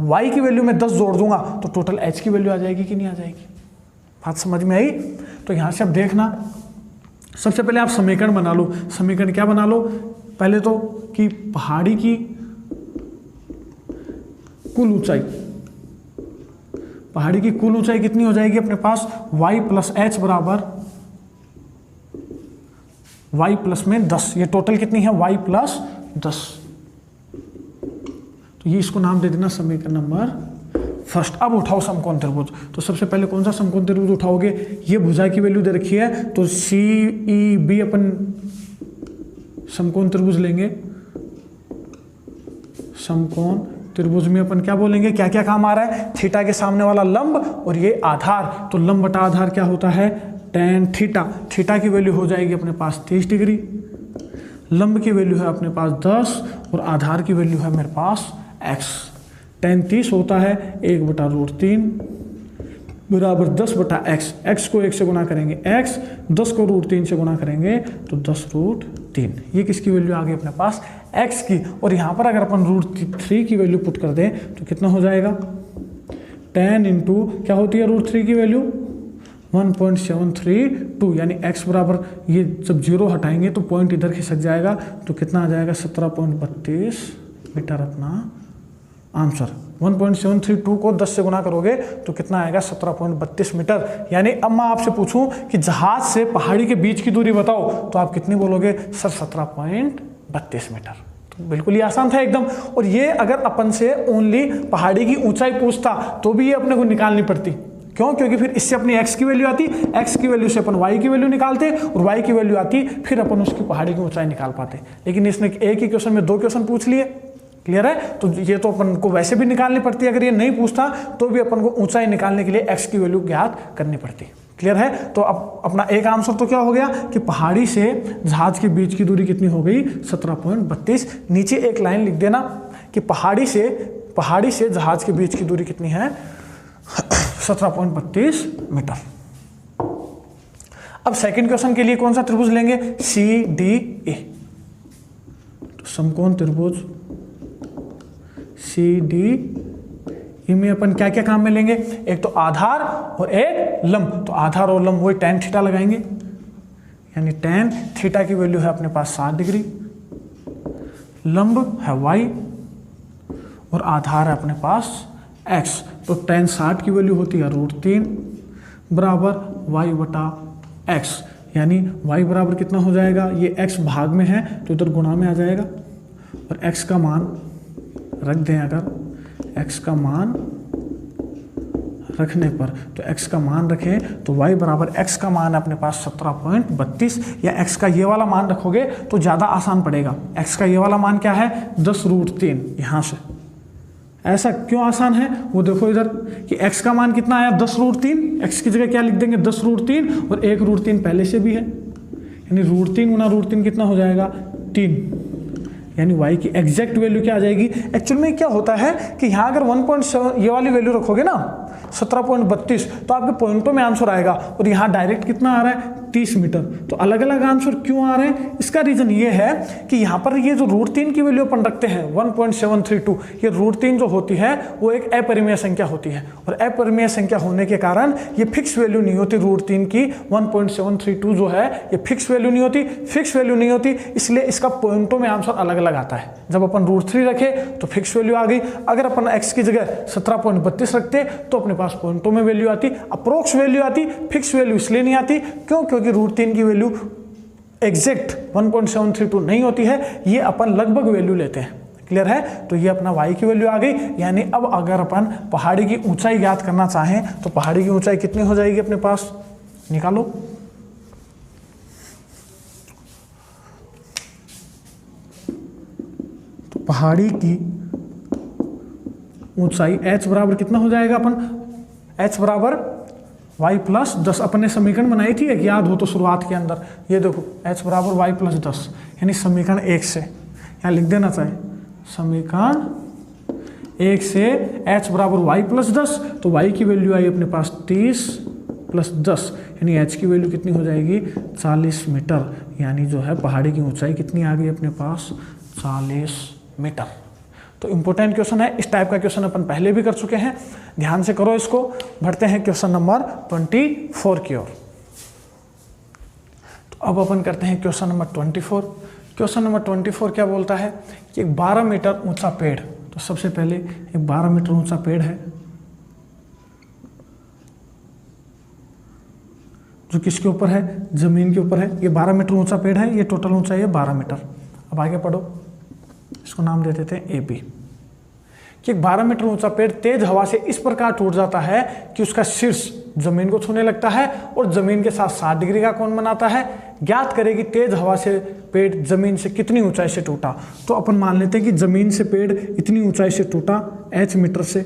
Speaker 1: y की वैल्यू में 10 जोड़ दूंगा तो टोटल h की वैल्यू आ जाएगी कि नहीं आ जाएगी। बात समझ में आई? तो यहाँ से अब देखना, सबसे पहले आप समीकरण बना लो। समीकरण क्या बना लो? पहले तो कि पहाड़ी की कुल ऊंचाई, पहाड़ी की कुल ऊंचाई कितनी हो जाएगी अपने पास, y प्लस एच बराबर y प्लस में 10। ये टोटल कितनी है, y प्लस 10। तो ये इसको नाम दे देना समीकरण नंबर फर्स्ट। अब उठाओ समकोण त्रिभुज। तो सबसे पहले कौन सा समकोण त्रिभुज उठाओगे? ये भुजा की वैल्यू दे रखी है तो सी ई बी अपन समकोण त्रिभुज लेंगे। समकोण त्रिभुज में अपन क्या बोलेंगे, क्या क्या काम आ रहा है? थीटा के सामने वाला लंब और ये आधार, तो लंब बटा आधार क्या होता है, tan थीटा। थीटा की वैल्यू हो जाएगी अपने पास 30 डिग्री, लंब की वैल्यू है अपने पास 10 और आधार की वैल्यू है मेरे पास x। tan 30 होता है 1/√3 बराबर 10/x। x को 1 से गुना करेंगे x, 10 को √3 से गुना करेंगे तो 10√3। ये किसकी वैल्यू आ गई अपने पास, x की। और यहाँ पर अगर अपन √3 की वैल्यू पुट कर दें तो कितना हो जाएगा, tan इंटू क्या होती है √3 की वैल्यू 1.732, यानी x बराबर, ये जब 0 हटाएंगे तो पॉइंट इधर खिसक जाएगा तो कितना आ जाएगा 17.32 मीटर अपना आंसर। 1.732 को 10 से गुना करोगे तो कितना आएगा 17.32 मीटर। यानी अब मैं आपसे पूछूं कि जहाज से पहाड़ी के बीच की दूरी बताओ तो आप कितनी बोलोगे, सर 17.32 मीटर। तो बिल्कुल ही आसान था एकदम। और ये अगर अपन से ओनली पहाड़ी की ऊंचाई पूछता तो भी ये अपने को निकालनी पड़ती। क्यों? क्योंकि फिर इससे अपनी x की वैल्यू आती, x की वैल्यू से अपन y की वैल्यू निकालते और y की वैल्यू आती, फिर अपन उसकी पहाड़ी की ऊंचाई निकाल पाते। लेकिन इसने एक ही क्वेश्चन में 2 क्वेश्चन पूछ लिए। क्लियर है? तो ये तो अपन को वैसे भी निकालनी पड़ती है, अगर ये नहीं पूछता तो भी अपन को ऊंचाई निकालने के लिए x की वैल्यू ज्ञात करनी पड़ती। क्लियर है? तो अब अपना एक आंसर तो क्या हो गया कि पहाड़ी से जहाज के बीच की दूरी कितनी हो गई, 17.32। नीचे एक लाइन लिख देना कि पहाड़ी से जहाज के बीच की दूरी कितनी है, 17.32 मीटर। अब सेकंड क्वेश्चन के लिए कौन सा त्रिभुज लेंगे, सी डी ए। तो समकोण त्रिभुज सी डी ई में अपन क्या क्या काम में लेंगे, एक तो आधार और एक लंब। तो आधार और लंब वही tan थीटा लगाएंगे, यानी tan थीटा की वैल्यू है अपने पास 60 डिग्री, लंब है y और आधार है अपने पास x। तो tan 60 की वैल्यू होती है √3 बराबर y/x, यानी y बराबर कितना हो जाएगा, ये x भाग में है तो इधर गुणा में आ जाएगा और x का मान रख दें। अगर x का मान रखने पर, तो x का मान रखें तो y बराबर x का मान अपने पास 17.32, या x का ये वाला मान रखोगे तो ज़्यादा आसान पड़ेगा। x का ये वाला मान क्या है, 10√3। यहाँ से ऐसा क्यों आसान है वो देखो इधर कि x का मान कितना आया, 10√3। x की जगह क्या लिख देंगे, 10√3 और 1√3 पहले से भी है, यानी √3 गुना √3 कितना हो जाएगा, 3। यानी y की एग्जैक्ट वैल्यू क्या आ जाएगी। एक्चुअल में क्या होता है कि यहाँ अगर 1.7 ये वाली वैल्यू रखोगे ना 17.32 तो आपके पॉइंटों में आंसर आएगा, और यहाँ डायरेक्ट कितना आ रहा है 30 मीटर। तो अलग अलग आंसर क्यों आ रहे हैं, इसका रीजन ये है कि यहाँ पर ये जो √3 की वैल्यू अपन रखते हैं 1.732, ये √3 जो होती है वो एक अपरिमेय संख्या होती है, और अपरिमेय संख्या होने के कारण ये फिक्स वैल्यू नहीं होती। √3 की 1.732 जो है ये फिक्स वैल्यू नहीं होती, फिक्स वैल्यू नहीं होती, इसलिए इसका पॉइंटों में आंसर अलग अलग आता है। जब अपन √3 रखे तो फिक्स वैल्यू आ गई, अगर अपन x की जगह 17.32 रखते तो अपने पास पॉइंटों में वैल्यू आती, अप्रोक्स वैल्यू आती, फिक्स वैल्यू इसलिए नहीं आती क्यों, क्योंकि √3 की वैल्यू एग्जैक्ट 1.732 नहीं होती है, ये अपन लगभग वैल्यू लेते हैं। क्लियर है? तो ये अपना y की वैल्यू आ गई। यानी अब अगर अपन पहाड़ी की ऊंचाई ज्ञात करना चाहें तो पहाड़ी की ऊंचाई कितनी हो जाएगी अपने पास, निकालो। तो पहाड़ी की ऊंचाई h बराबर कितना हो जाएगा, अपन h बराबर y प्लस 10 अपन ने समीकरण बनाई थी एक, याद हो तो शुरुआत के अंदर, ये देखो h बराबर y प्लस 10, यानी समीकरण 1 से यहाँ लिख देना चाहे समीकरण 1 से h बराबर y प्लस 10, तो y की वैल्यू आई अपने पास 30 प्लस 10, यानी h की वैल्यू कितनी हो जाएगी 40 मीटर, यानी जो है पहाड़ी की ऊंचाई कितनी आ गई अपने पास 40 मीटर। तो इम्पोर्टेंट क्वेश्चन है, इस टाइप का क्वेश्चन अपन पहले भी कर चुके हैं, ध्यान से करो इसको। बढ़ते हैं क्वेश्चन नंबर 24 की ओर। तो अब अपन करते हैं क्वेश्चन नंबर 24। क्वेश्चन नंबर 24 क्या बोलता है कि एक 12 मीटर ऊंचा पेड़, तो सबसे पहले एक 12 मीटर ऊंचा पेड़ है जो किसके ऊपर है, जमीन के ऊपर है। ये 12 मीटर ऊंचा पेड़ है, ये टोटल ऊंचाई है 12 मीटर। अब आगे पढ़ो, इसको नाम दे देते हैं AB। कि एक 12 मीटर ऊंचा पेड़ तेज हवा से इस प्रकार टूट जाता है कि उसका शीर्ष जमीन को छूने लगता है और जमीन के साथ 60 डिग्री का कोण बनाता है। ज्ञात करें कि तेज हवा से पेड़ जमीन से कितनी ऊंचाई से टूटा। तो अपन मान लेते हैं कि जमीन से पेड़ इतनी ऊंचाई से टूटा h मीटर से,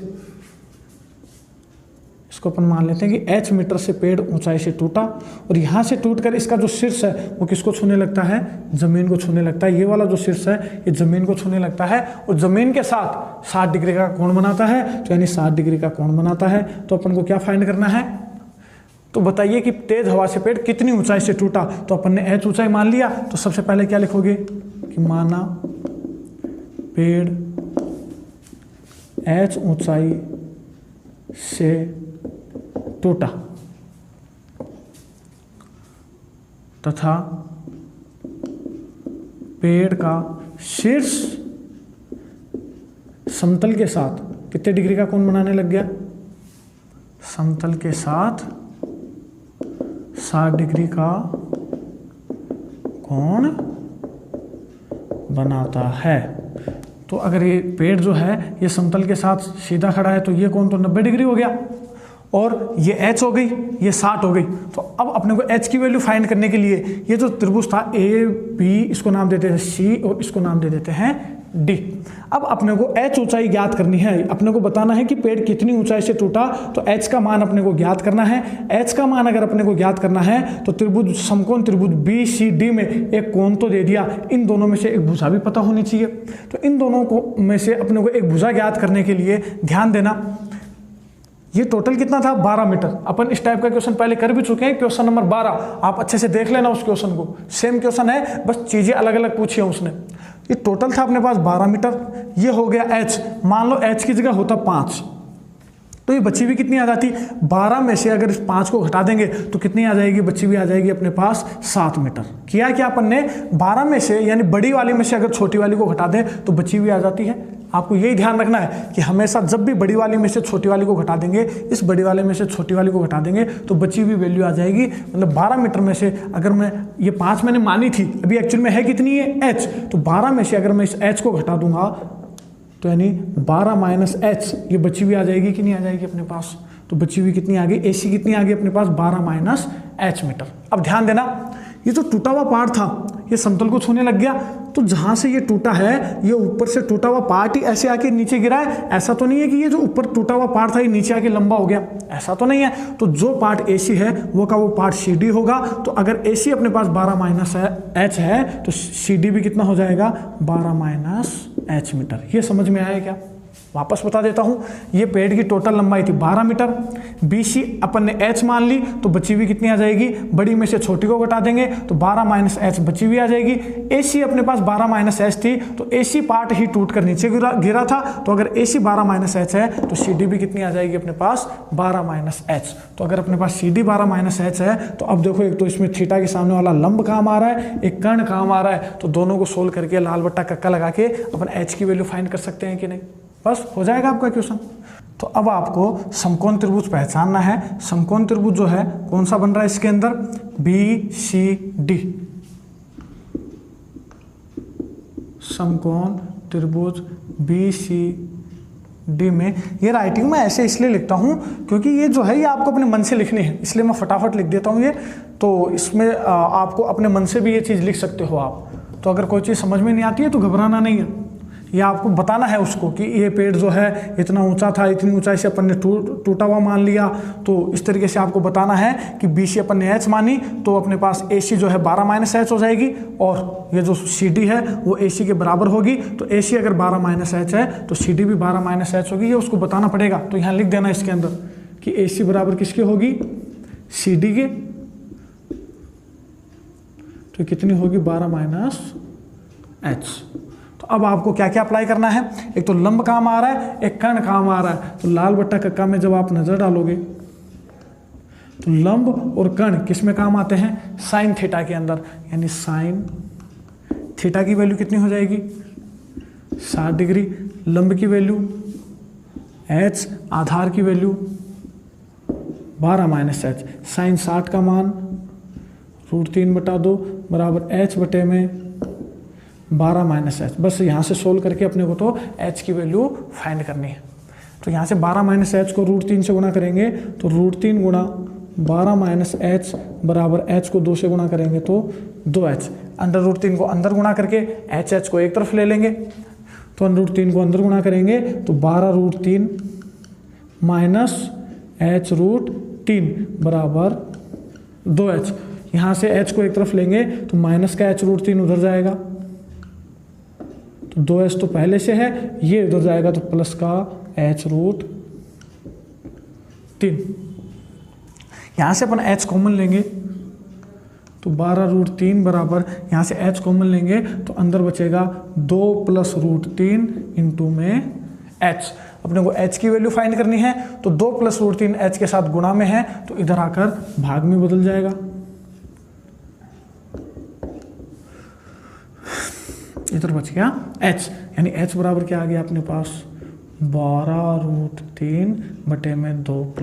Speaker 1: इसको अपन मान लेते हैं कि h मीटर से पेड़ ऊंचाई से टूटा और यहाँ से टूटकर इसका जो शीर्ष है वो किसको छूने लगता है, जमीन को छूने लगता है। ये वाला जो शीर्ष है ये जमीन को छूने लगता है और जमीन के साथ 60 डिग्री का कोण बनाता है, तो यानी 60 डिग्री का कोण बनाता है। तो अपन को क्या फाइंड करना है, तो बताइए कि तेज हवा से पेड़ कितनी ऊंचाई से टूटा। तो अपन ने h ऊंचाई मान लिया, तो सबसे पहले क्या लिखोगे कि माना पेड़ h ऊंचाई से टूटा तथा पेड़ का शीर्ष समतल के साथ कितने डिग्री का कोण बनाने लग गया, समतल के साथ 60 डिग्री का कोण बनाता है। तो अगर ये पेड़ जो है ये समतल के साथ सीधा खड़ा है तो ये कोण तो 90 डिग्री हो गया और ये h हो गई, ये 60 हो गई। तो अब अपने को h की वैल्यू फाइंड करने के लिए ये जो त्रिभुज था AB, इसको नाम देते हैं C और इसको नाम दे देते हैं D। अब अपने को h ऊंचाई ज्ञात करनी है, अपने को बताना है कि पेड़ कितनी ऊंचाई से टूटा, तो h का मान अपने को ज्ञात करना है। h का मान अगर अपने को ज्ञात करना है तो त्रिभुज समकोण त्रिभुज BCD में एक कोण तो दे दिया, इन दोनों में से एक भुजा भी पता होनी चाहिए। तो इन दोनों को में से अपने को एक भुजा ज्ञात करने के लिए ध्यान देना, ये टोटल कितना था 12 मीटर। अपन इस टाइप का क्वेश्चन पहले कर भी चुके हैं, क्वेश्चन नंबर 12, आप अच्छे से देख लेना उस क्वेश्चन को, सेम क्वेश्चन है बस चीजें अलग अलग पूछी है उसने। ये टोटल था अपने पास 12 मीटर, ये हो गया h, मान लो h की जगह होता 5, तो ये बची भी कितनी आ जाती, 12 में से अगर इस 5 को घटा देंगे तो कितनी आ जाएगी, बची भी आ जाएगी अपने पास 7 मीटर। किया क्या अपन ने, 12 में से यानी बड़ी वाली में से अगर छोटी वाली को घटा दें तो बची हुई आ जाती है। आपको यही ध्यान रखना है कि हमेशा जब भी बड़ी वाली में से छोटी वाली को घटा देंगे, इस बड़ी वाले में से छोटी वाली को घटा देंगे तो बची हुई वैल्यू आ जाएगी। मतलब 12 मीटर में से अगर मैं ये 5 मैंने मानी थी, अभी एक्चुअल में है कितनी है h, तो 12 में से अगर मैं इस h को घटा दूंगा तो यानी 12 माइनस h, ये बची हुई आ जाएगी कि नहीं आ जाएगी अपने पास, तो बची हुई कितनी आ गई, AC कितनी आ गई अपने पास 12 माइनस h मीटर। अब ध्यान देना, ये जो टूटा हुआ पार्ट था ये समतल को छूने लग गया, तो जहां से ये टूटा है ये ऊपर से टूटा हुआ पार्ट ही ऐसे आके नीचे गिरा है। ऐसा तो नहीं है कि ये जो ऊपर टूटा हुआ पार्ट था ये नीचे आके लंबा हो गया, ऐसा तो नहीं है। तो जो पार्ट AC है वो का वो पार्ट CD होगा। तो अगर AC अपने पास 12 माइनस h है तो CD भी कितना हो जाएगा 12 माइनस h मीटर। ये समझ में आया क्या, वापस बता देता हूं, ये पेड़ की टोटल लंबाई थी 12 मीटर, BC अपन ने h मान ली तो बची हुई कितनी आ जाएगी, बड़ी में से छोटी को घटा देंगे तो 12 माइनस h बची हुई आ जाएगी। AC अपने पास 12 माइनस h थी तो AC पार्ट ही टूट कर नीचे गिरा था, तो अगर AC 12 माइनस h है तो CD भी कितनी आ जाएगी अपने पास 12 माइनस h। तो अगर अपने पास CD 12 माइनस h है तो अब देखो, एक तो इसमें थीटा के सामने वाला लंब काम आ रहा है, एक कर्ण काम आ रहा है, तो दोनों को सोल्व करके लाल बट्टा कक्का लगा के अपन h की वैल्यू फाइंड कर सकते हैं कि नहीं, बस हो जाएगा आपका क्वेश्चन। तो अब आपको समकोण त्रिभुज पहचानना है। समकोण त्रिभुज जो है कौन सा बन रहा है इसके अंदर, BCD, समकोण त्रिभुज BCD में। ये राइटिंग में ऐसे इसलिए लिखता हूँ क्योंकि ये जो है ये आपको अपने मन से लिखनी है, इसलिए मैं फटाफट लिख देता हूँ ये। तो इसमें आपको अपने मन से भी ये चीज़ लिख सकते हो आप। तो अगर कोई चीज़ समझ में नहीं आती है तो घबराना नहीं है, या आपको बताना है उसको कि ये पेड़ जो है इतना ऊंचा था, इतनी ऊंचाई से अपन ने टूटा हुआ मान लिया। तो इस तरीके से आपको बताना है कि BC अपन ने H मानी तो अपने पास AC जो है 12 माइनस H हो जाएगी, और ये जो CD है वो AC के बराबर होगी। तो AC अगर 12 माइनस H है तो CD भी 12 माइनस H होगी, ये उसको बताना पड़ेगा। तो यहाँ लिख देना इसके अंदर कि AC बराबर किसके होगी, CD के। तो कितनी होगी, 12 माइनस H। तो अब आपको क्या क्या अप्लाई करना है, एक तो लंब काम आ रहा है, एक कर्ण काम आ रहा है। तो लाल बट्टा कक्का में जब आप नजर डालोगे तो लंब और कर्ण किस में काम आते हैं, साइन थीटा के अंदर। यानी साइन थीटा की वैल्यू कितनी हो जाएगी, 60 डिग्री। लंब की वैल्यू H, आधार की वैल्यू 12 माइनस H। साइन 60 का मान √3/2 बराबर H बटे में 12 माइनस H। बस यहाँ से सोल्व करके अपने को तो H की वैल्यू फाइंड करनी है। तो यहाँ से 12 माइनस H को √3 से गुणा करेंगे तो √3 गुणा 12 माइनस H बराबर H को 2 से गुणा करेंगे तो 2H। √3 को अंदर गुणा करके H को एक तरफ ले लेंगे। तो √3 को अंदर गुणा करेंगे तो 12√3 माइनस H√3 बराबर 2H। यहाँ से H को एक तरफ लेंगे तो माइनस का H√3 उधर जाएगा, तो 2H तो पहले से है, ये उधर जाएगा तो प्लस का H√3। यहाँ से अपन H कॉमन लेंगे तो 12√3 बराबर, यहाँ से H कॉमन लेंगे तो अंदर बचेगा 2 + √3 इंटू में H। अपने को H की वैल्यू फाइंड करनी है तो 2 + √3 H के साथ गुणा में है तो इधर आकर भाग में बदल जाएगा। इधर बच गया H, यानी H बराबर क्या आ गया अपने पास, 12√3 बटे में 2 +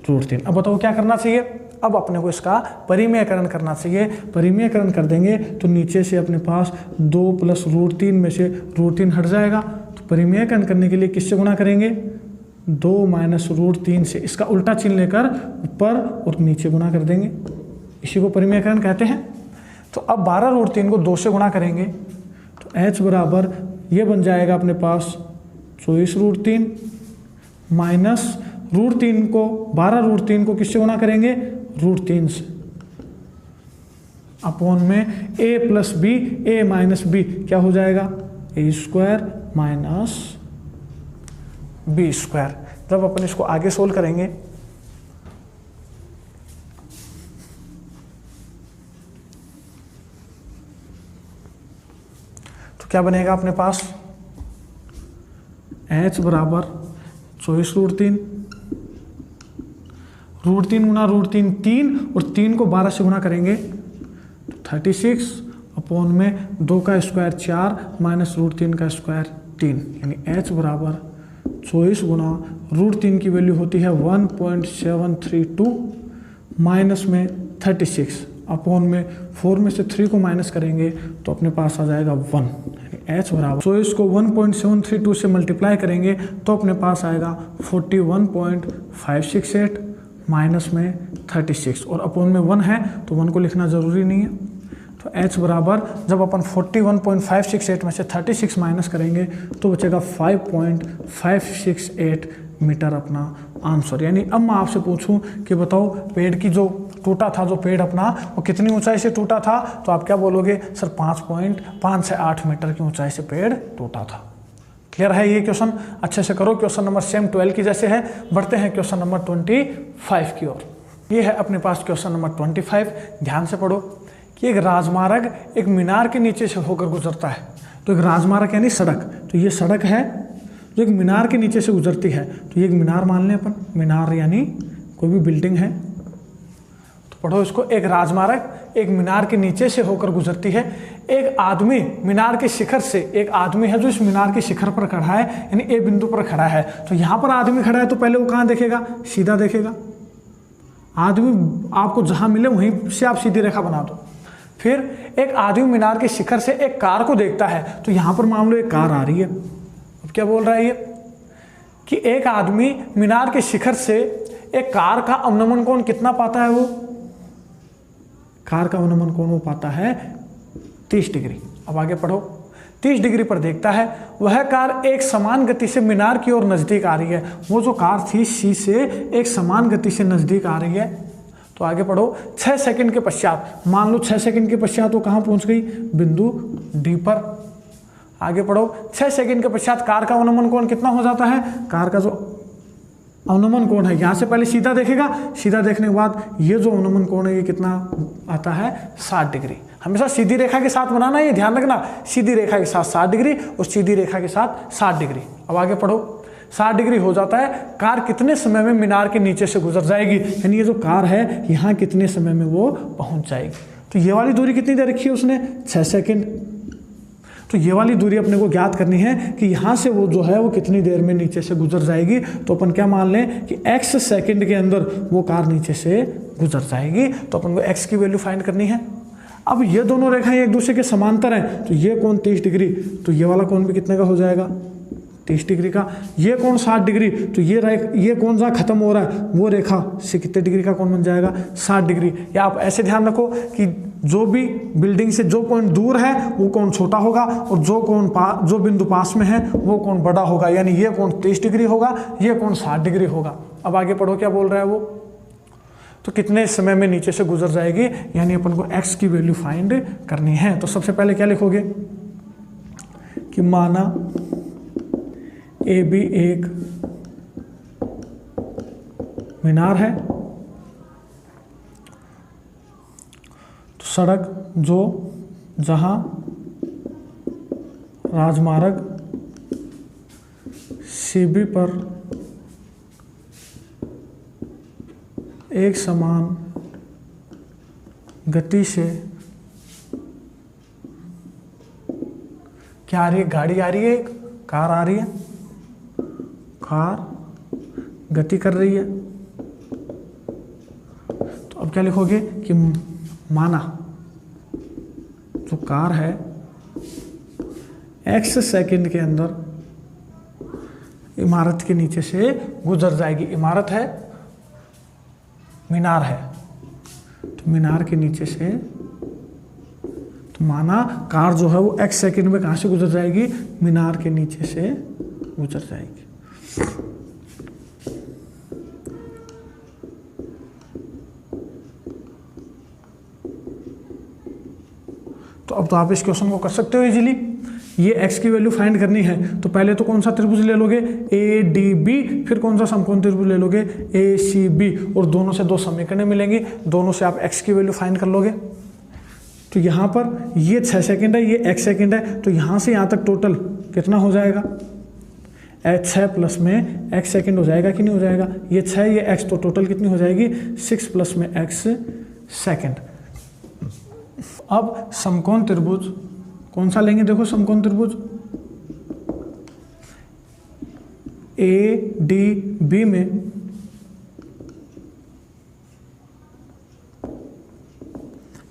Speaker 1: √3। अब बताओ क्या करना चाहिए, अब अपने को इसका परिमेयकरण करना चाहिए। परिमेयकरण कर देंगे तो नीचे से अपने पास 2 + √3 में से √3 हट जाएगा। तो परिमेयकरण करने के लिए किससे गुणा करेंगे, 2 माइनस √3 से, इसका उल्टा चिन्ह लेकर ऊपर और नीचे गुणा कर देंगे, इसी को परिमेयकरण कहते हैं। तो अब 12√3 को 2 से गुणा करेंगे तो H बराबर ये बन जाएगा अपने पास 24√3 माइनस √3 को 12√3 को किससे गुणा करेंगे, √3 से, अपॉन में A + B, A - B क्या हो जाएगा, A² माइनस B²। जब अपन इसको आगे सोल्व करेंगे तो क्या बनेगा अपने पास, H बराबर 24√3, √3 गुणा √3 3, और 3 को 12 से गुणा करेंगे तो 36 अपॉन में 2 का स्क्वायर 4 माइनस √3 का स्क्वायर 3। यानी H बराबर 24 गुणा √3 की वैल्यू होती है 1.732 माइनस में 36 अपॉन में 4 में से 3 को माइनस करेंगे तो अपने पास आ जाएगा 1। H बराबर 24 को 1.732 से मल्टीप्लाई करेंगे तो अपने पास आएगा 41.568 माइनस में 36, और अपॉन में 1 है तो 1 को लिखना ज़रूरी नहीं है। तो H बराबर जब अपन 41.568 में से 36 माइनस करेंगे तो बचेगा 5.568 मीटर अपना आंसर। यानी अब मैं आपसे पूछूं कि बताओ पेड़ की जो टूटा था, जो पेड़ अपना वो कितनी ऊंचाई से टूटा था, तो आप क्या बोलोगे, सर 5.5 से 8 मीटर की ऊंचाई से पेड़ टूटा था। क्लियर है ये क्वेश्चन, अच्छे से करो। क्वेश्चन नंबर सेम 12 की जैसे है। बढ़ते हैं क्वेश्चन नंबर 25 की ओर। ये है अपने पास क्वेश्चन नंबर 25। ध्यान से पढ़ो कि एक राजमार्ग एक मीनार के नीचे से होकर गुजरता है। तो एक राजमार्ग यानी सड़क, तो ये सड़क है जो एक मीनार के नीचे से गुजरती है। तो ये एक मीनार मान लें अपन, मीनार यानी कोई भी बिल्डिंग है। तो पढ़ो इसको, एक राजमार्ग एक मीनार के नीचे से होकर गुजरती है। एक आदमी मीनार के शिखर से, एक आदमी है जो इस मीनार के शिखर पर खड़ा है, यानी ए बिंदु पर खड़ा है। तो यहाँ पर आदमी खड़ा है तो पहले वो कहाँ देखेगा, सीधा देखेगा। आदमी आपको जहाँ मिले वहीं से आप सीधी रेखा बना दो। फिर एक आदमी मीनार के शिखर से एक कार को देखता है। तो यहाँ पर मान लो एक कार आ रही है। अब क्या बोल रहा है ये कि एक आदमी मीनार के शिखर से एक कार का अवनमन कोण कितना पाता है, वो कार का अवनमन कोण वो पाता है 30 डिग्री। अब आगे पढ़ो, 30 डिग्री पर देखता है, वह कार एक समान गति से मीनार की ओर नजदीक आ रही है। वो जो कार थी सी से एक समान गति से नजदीक आ रही है। तो आगे पढ़ो, 6 सेकंड के पश्चात, मान लो 6 सेकंड के पश्चात वो कहाँ पहुंच गई, बिंदु डी पर। आगे पढ़ो, 6 सेकंड के पश्चात कार का अवनमन कोण कितना हो जाता है, कार का जो अवनमन कोण है, यहाँ से पहले सीधा देखेगा, सीधा देखने के बाद ये जो अवनमन कोण है ये कितना आता है, 60 डिग्री। हमेशा सीधी रेखा के साथ बनाना, ये ध्यान रखना, सीधी रेखा के साथ 60 डिग्री और सीधी रेखा के साथ 60 डिग्री। अब आगे पढ़ो, 60 डिग्री हो जाता है, कार कितने समय में मीनार के नीचे से गुजर जाएगी, यानी ये जो कार है यहाँ कितने समय में वो पहुँच जाएगी। तो ये वाली दूरी कितनी दे रखी है उसने, 6 सेकेंड। तो ये वाली दूरी अपने को ज्ञात करनी है कि यहाँ से वो जो है वो कितनी देर में नीचे से गुजर जाएगी। तो अपन क्या मान लें कि x सेकंड के अंदर वो कार नीचे से गुजर जाएगी। तो अपन को x की वैल्यू फाइंड करनी है। अब ये दोनों रेखाएं एक दूसरे के समांतर हैं, तो ये कोण 30 डिग्री, तो ये वाला कोण भी कितने का हो जाएगा, 30 डिग्री का। ये कोण 60 डिग्री, तो ये कोण जहाँ खत्म हो रहा है वो रेखा से कितने डिग्री का कोण बन जाएगा, 60 डिग्री। या आप ऐसे ध्यान रखो कि जो भी बिल्डिंग से जो कोण दूर है वो कोण छोटा होगा और जो बिंदु पास में है वो कोण बड़ा होगा, यानी ये कोण 30 डिग्री होगा, ये कोण 60 डिग्री होगा। अब आगे पढ़ो क्या बोल रहा है वो, तो कितने समय में नीचे से गुजर जाएगी, यानी अपन को x की वैल्यू फाइंड करनी है। तो सबसे पहले क्या लिखोगे कि माना AB एक मीनार है, तो सड़क जो जहां राजमार्ग CB पर एक समान गति से क्या आ रही है, गाड़ी आ रही है, एक कार आ रही है, कार गति कर रही है। तो अब क्या लिखोगे कि माना जो कार है x सेकंड के अंदर इमारत के नीचे से गुजर जाएगी। इमारत है, मीनार है, तो मीनार के नीचे से, तो माना कार जो है वो x सेकंड में कहाँ से गुजर जाएगी, मीनार के नीचे से गुजर जाएगी। तो अब तो आप इस क्वेश्चन को कर सकते हो इजीली। ये x की वैल्यू फाइंड करनी है, तो पहले तो कौन सा त्रिभुज ले लोगे, ADB, फिर कौन सा समकोण त्रिभुज ले लोगे, ACB, और दोनों से दो समीकरण मिलेंगी, दोनों से आप x की वैल्यू फाइंड कर लोगे। तो यहाँ पर ये 6 सेकंड है, ये x सेकंड है, तो यहाँ से यहाँ तक टोटल कितना हो जाएगा, 6 प्लस में x सेकंड हो जाएगा कि नहीं हो जाएगा, ये 6 ये x, तो टोटल कितनी हो जाएगी, 6 प्लस में x सेकंड। अब समकोण त्रिभुज कौन सा लेंगे, देखो समकोण त्रिभुज ADB में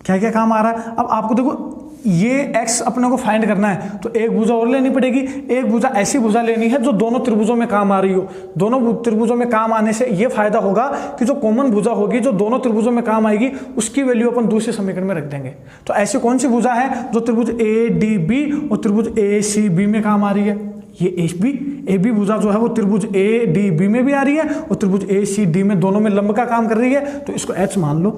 Speaker 1: क्या क्या काम आ रहा है। अब आपको देखो ये x अपने को फाइंड करना है, तो एक भुजा और लेनी पड़ेगी। एक भुजा ऐसी भुजा लेनी है जो दोनों त्रिभुजों में काम आ रही हो। दोनों त्रिभुजों में काम आने से ये फायदा होगा कि जो कॉमन भुजा होगी जो दोनों त्रिभुजों में काम आएगी उसकी वैल्यू अपन दूसरे समीकरण में रख देंगे। तो ऐसी कौन सी भुजा है जो त्रिभुज ADB और त्रिभुज ACB में काम आ रही है, ये AB भुजा जो है वो त्रिभुज ADB में भी आ रही है और त्रिभुज ACD में, दोनों में लंब का काम कर रही है। तो इसको H मान लो,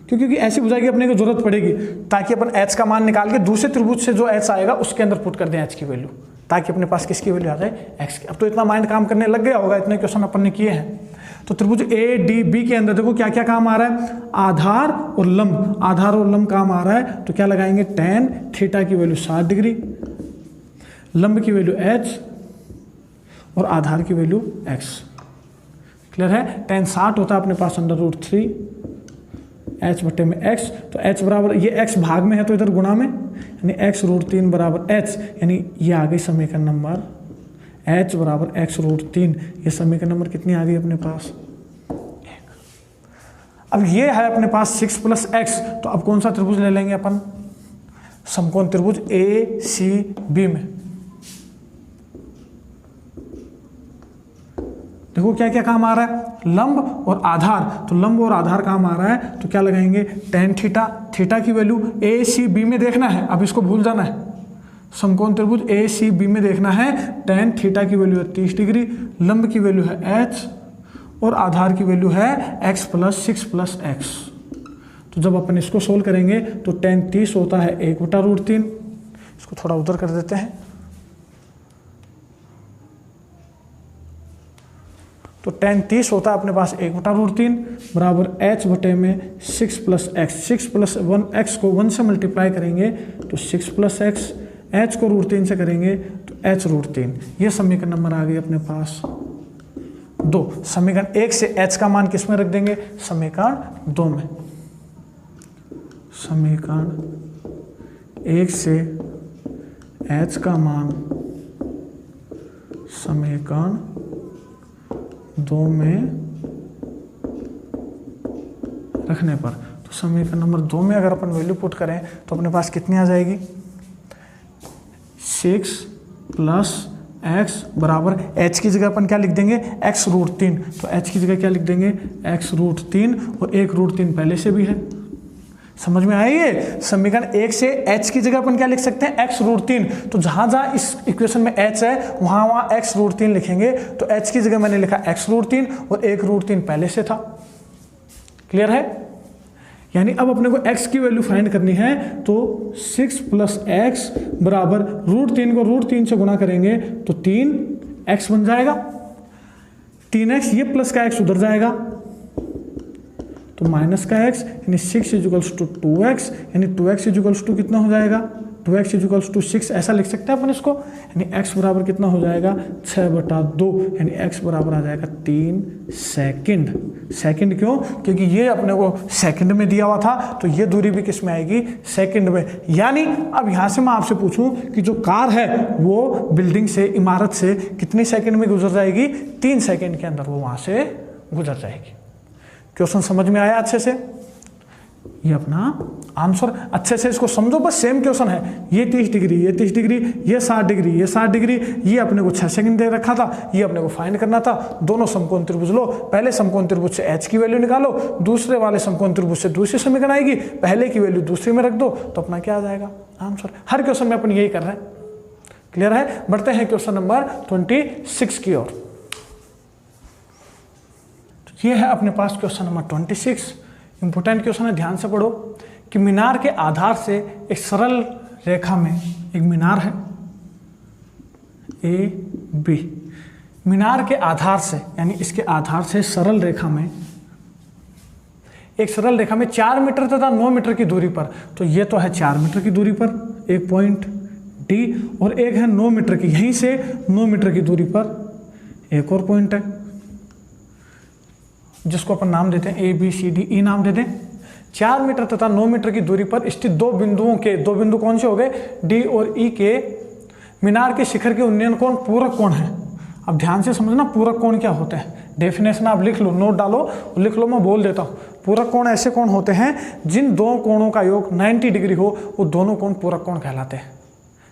Speaker 1: क्योंकि ऐसी भुजा की अपने को जरूरत पड़ेगी, ताकि अपन h का मान निकाल के दूसरे त्रिभुज से जो h आएगा उसके अंदर पुट कर दें h की वैल्यू, ताकि अपने पास किसकी वैल्यू आ जाए, x की। अब तो इतना माइंड काम करने लग गया होगा, इतने क्वेश्चन अपन ने किए हैं। तो त्रिभुज ADB के अंदर देखो क्या क्या काम आ रहा है, आधार और लंब, आधार और लंब काम आ रहा है। तो क्या लगाएंगे, tan थीटा की वैल्यू 60 डिग्री, लंब की वैल्यू h और आधार की वैल्यू x। क्लियर है, tan 60 होता है अपने पास √3 h बटे में x, तो h बराबर, ये x भाग में है तो इधर गुणा में, यानी x√3 बराबर h, यानी ये आ गई समीकरण नंबर h बराबर x√3। ये समीकरण नंबर कितनी आ गई अपने पास, 1। अब ये है अपने पास 6 + x, तो अब कौन सा त्रिभुज ले लेंगे अपन, समकोण त्रिभुज ACB में। देखो क्या क्या काम आ रहा है, लंब और आधार, तो लंब और आधार काम आ रहा है। तो क्या लगाएंगे, tan थीटा, थीटा की वैल्यू ACB में देखना है, अब इसको भूल जाना है। समकोण त्रिभुज ए सी बी में देखना है tan थीटा की वैल्यू है 30 डिग्री, लंब की वैल्यू है h और आधार की वैल्यू है x प्लस 6 प्लस x। तो जब अपन इसको सोल्व करेंगे तो tan 30 होता है 1/√3, इसको थोड़ा उधर कर देते हैं। तो tan 30 होता है अपने पास 1/√3 बराबर h बटे में 6 प्लस x। 6 प्लस 1x को 1 से मल्टीप्लाई करेंगे तो 6 प्लस x, h को √3 से करेंगे तो h√3। ये समीकरण नंबर आ गई अपने पास 2। समीकरण 1 से h का मान किस में रख देंगे? समीकरण 2 में। समीकरण 1 से h का मान समीकरण 2 में रखने पर, तो समीकरण नंबर 2 में अगर अपन वैल्यू पुट करें तो अपने पास कितनी आ जाएगी? 6 प्लस x बराबर h की जगह अपन क्या लिख देंगे? x√3। तो h की जगह क्या लिख देंगे? x√3 और 1√3 पहले से भी है। समझ में आई ये? समीकरण 1 से h की जगह अपन क्या लिख सकते हैं? x√3। तो जहां जहां इस इक्वेशन में h है वहां वहां x√3 लिखेंगे। तो h की जगह मैंने लिखा x√3 और 1√3 पहले से था। क्लियर है? यानी अब अपने को x की वैल्यू फाइंड करनी है तो 6 प्लस x बराबर √3 को √3 से गुणा करेंगे तो 3x बन जाएगा। 3x, ये प्लस का x उधर जाएगा तो माइनस का x, यानी 6 इक्वल्स टू 2x, यानी 2x इक्वल्स टू कितना हो जाएगा? 2x इक्वल्स टू 6 ऐसा लिख सकते हैं अपन इसको। यानी x बराबर कितना हो जाएगा? 6/2, यानी x बराबर आ जाएगा 3 सेकंड। सेकंड क्यों? क्योंकि ये अपने को सेकंड में दिया हुआ था, तो ये दूरी भी किस में आएगी? सेकंड में। यानी अब यहाँ से मैं आपसे पूछूं कि जो कार है वो बिल्डिंग से, इमारत से कितनी सेकंड में गुजर जाएगी? 3 सेकंड के अंदर वो वहाँ से गुजर जाएगी। क्वेश्चन समझ में आया अच्छे से? ये अपना आंसर अच्छे से इसको समझो, बस सेम क्वेश्चन है। ये 30 डिग्री, ये 30 डिग्री, ये 60 डिग्री, ये 60 डिग्री, ये अपने को 6 सेकंड दे रखा था, ये अपने को फाइंड करना था। दोनों समकोण त्रिभुज लो, पहले समकोण त्रिभुज से h की वैल्यू निकालो, दूसरे वाले समकोण त्रिभुज से दूसरी समीकरण आएगी, पहले की वैल्यू दूसरी में रख दो तो अपना क्या आ जाएगा? आंसर। हर क्वेश्चन में अपन यही कर रहे हैं। क्लियर है? बढ़ते हैं क्वेश्चन नंबर 26 की ओर। ये है अपने पास क्वेश्चन नंबर 26। इंपोर्टेंट क्वेश्चन है, ध्यान से पढ़ो कि मीनार के आधार से एक सरल रेखा में एक मीनार है ए बी। मीनार के आधार से, यानी इसके आधार से सरल रेखा में, एक सरल रेखा में 4 मीटर तथा 9 मीटर की दूरी पर, तो ये तो है 4 मीटर की दूरी पर एक पॉइंट डी, और एक है 9 मीटर की, यहीं से 9 मीटर की दूरी पर एक और पॉइंट है जिसको अपन नाम देते हैं A B C D E नाम दे दें। 4 मीटर तथा 9 मीटर की दूरी पर स्थित दो बिंदु कौन से हो गए? डी और ई के मीनार के शिखर के उन्नयन कोण पूरक कोण है। अब ध्यान से समझना पूरक कोण क्या होते हैं। डेफिनेशन आप लिख लो, नोट डालो, लिख लो, मैं बोल देता हूँ। पूरक कोण ऐसे कोण होते हैं जिन दो कोणों का योग 90 डिग्री हो, वो दोनों कोण पूरक कोण कहलाते हैं।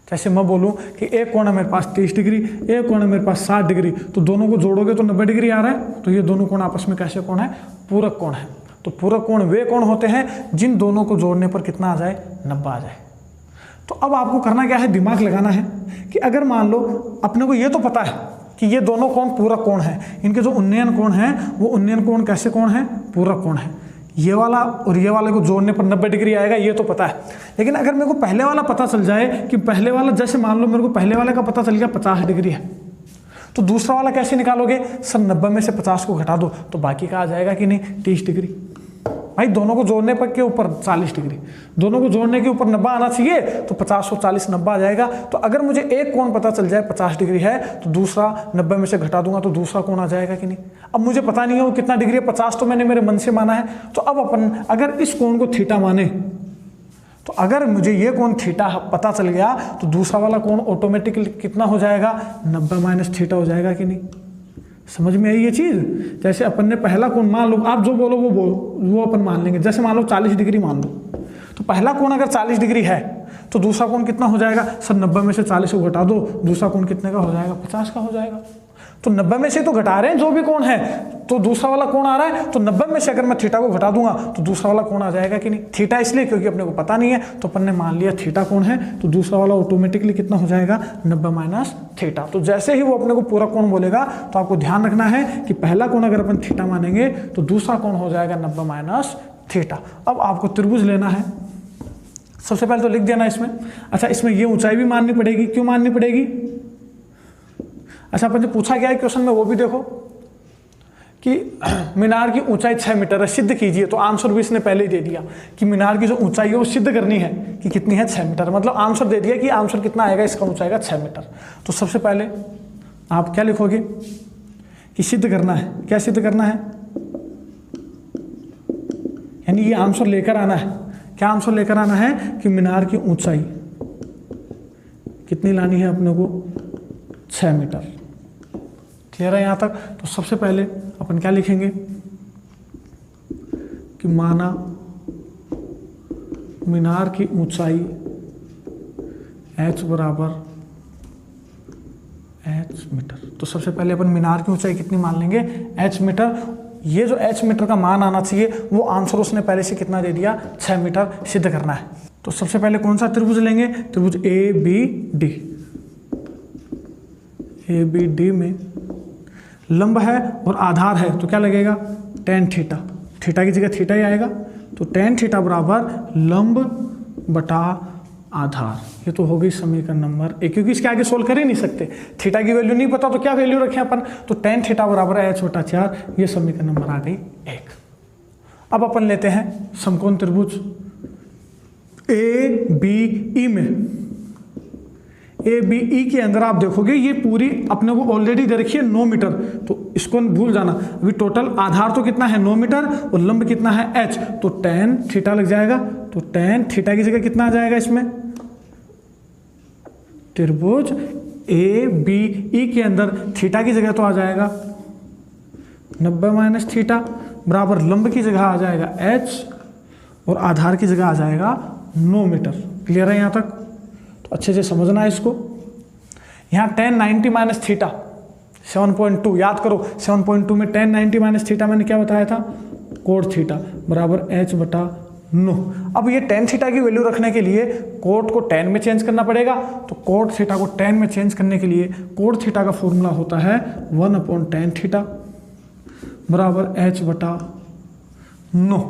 Speaker 1: जैसे मैं बोलूं कि एक कोण है मेरे पास 30 डिग्री, एक कोण है मेरे पास 60 डिग्री, तो दोनों को जोड़ोगे तो 90 डिग्री आ रहा है, तो ये दोनों कोण आपस में कैसे कोण है? पूरक कोण है। तो पूरक कोण वे कोण होते हैं जिन दोनों को जोड़ने पर कितना आ जाए? 90 आ जाए। तो अब आपको करना क्या है? दिमाग लगाना है कि अगर मान लो अपने को ये तो पता है कि ये दोनों कोण पूरक कोण है, इनके जो उन्नयन कोण है वो उन्नयन कोण कैसे कोण है? पूरक कोण है। ये वाला और ये वाले को जोड़ने पर 90 डिग्री आएगा, ये तो पता है। लेकिन अगर मेरे को पहले वाला पता चल जाए कि पहले वाला, जैसे मान लो मेरे को पहले वाले का पता चल गया 50 डिग्री है, तो दूसरा वाला कैसे निकालोगे? सर 90 में से 50 को घटा दो तो बाकी का आ जाएगा कि नहीं? 30 डिग्री। भाई दोनों को जोड़ने पर के ऊपर 40 डिग्री, दोनों को जोड़ने के ऊपर 90 आना चाहिए, तो 50 और 40 90 आ जाएगा। तो अगर मुझे एक कोण पता चल जाए 50 डिग्री है, तो दूसरा 90 में से घटा दूंगा तो दूसरा कोण आ जाएगा कि नहीं? अब मुझे पता नहीं है वो कितना डिग्री है, 50 तो मैंने मेरे मन से माना है। तो अब अपन अगर इस कोण को थीटा माने, तो अगर मुझे ये कोण थीटा पता चल गया तो दूसरा वाला कोण ऑटोमेटिकली कितना हो जाएगा? 90 माइनस थीटा हो जाएगा कि नहीं? समझ में आई ये चीज? जैसे अपन ने पहला कोण मान लो, आप जो बोलो वो अपन मान लेंगे। जैसे मान लो 40 डिग्री मान लो, तो पहला कोण अगर 40 डिग्री है तो दूसरा कोण कितना हो जाएगा? सर 90 में से 40 को घटा दो, दूसरा कोण कितने का हो जाएगा? 50 का हो जाएगा। तो 90 में से तो घटा रहे हैं जो भी कोण है, तो दूसरा वाला कोण आ रहा है, तो 90 में से अगर मैं थीटा को घटा दूंगा तो दूसरा वाला कोण आ जाएगा कि नहीं। थीटा इसलिए क्योंकि अपने को पता नहीं है, तो अपन ने मान लिया थीटा कोण है, तो दूसरा वाला ऑटोमेटिकली कितना हो जाएगा 90 माइनस थीटा। तो जैसे ही वो अपने को पूरा कोण बोलेगा तो आपको ध्यान रखना है कि पहला कोण अगर अपन थीटा मानेंगे तो दूसरा कोण हो जाएगा 90 माइनस थीटा। अब आपको त्रिभुज लेना है, सबसे पहले तो लिख देना इसमें। अच्छा, इसमें ये ऊंचाई भी माननी पड़ेगी, क्यों माननी पड़ेगी? अच्छा, अपन जो पूछा गया है क्वेश्चन में वो भी देखो कि मीनार की ऊंचाई 6 मीटर है, सिद्ध कीजिए। तो आंसर भी इसने पहले ही दे दिया कि मीनार की जो ऊंचाई है वो सिद्ध करनी है कि कितनी है, 6 मीटर। मतलब आंसर दे दिया कि आंसर कितना आएगा, इसका ऊंचाई का 6 मीटर। तो सबसे पहले आप क्या लिखोगे कि सिद्ध करना है। क्या सिद्ध करना है? यानी ये आंसर लेकर आना है। क्या आंसर लेकर आना है कि मीनार की ऊंचाई कितनी लानी है अपने को, 6 मीटर। क्लियर है यहाँ तक? तो सबसे पहले अपन क्या लिखेंगे कि माना मीनार की ऊंचाई h बराबर h मीटर। तो सबसे पहले अपन मीनार की ऊंचाई कितनी मान लेंगे, h मीटर। ये जो h मीटर का मान आना चाहिए वो आंसर उसने पहले से कितना दे दिया, 6 मीटर सिद्ध करना है। तो सबसे पहले कौन सा त्रिभुज लेंगे, त्रिभुज ABD। ABD में लंब है और आधार है, तो क्या लगेगा, tan थीटा। थीटा की जगह थीटा ही आएगा, तो tan थीटा बराबर लंब बटा आधार। ये तो हो गई समीकरण नंबर 1, क्योंकि इसके आगे सोल्व कर ही नहीं सकते। थीटा की वैल्यू नहीं पता तो क्या वैल्यू रखें अपन, तो tan थीटा बराबर है h बटा 4। ये समीकरण नंबर आ गई 1। अब अपन लेते हैं समकोण त्रिभुज ABE में। ABE के अंदर आप देखोगे ये पूरी अपने को ऑलरेडी दे रखी है 9 मीटर, तो इसको भूल जाना। अभी टोटल आधार तो कितना है 9 मीटर और लंब कितना है h, तो tan थीटा लग जाएगा। तो tan थीटा की जगह कितना आ जाएगा इसमें, त्रिभुज ABE के अंदर थीटा की जगह तो आ जाएगा 90 माइनस थीटा बराबर लंब की जगह आ जाएगा h और आधार की जगह आ जाएगा 9 मीटर। क्लियर है यहाँ तक? तो अच्छे से समझना है इसको। यहाँ tan 90 माइनस थीटा 7.2, याद करो 7.2 में tan 90 माइनस थीटा मैंने क्या बताया था, कोट थीटा बराबर h बटा 9। अब ये tan थीटा की वैल्यू रखने के लिए कोट को tan में चेंज करना पड़ेगा, तो कोट थीटा को tan में चेंज करने के लिए कोट थीटा का फॉर्मूला होता है 1/tan थीटा बराबर h बटा 9।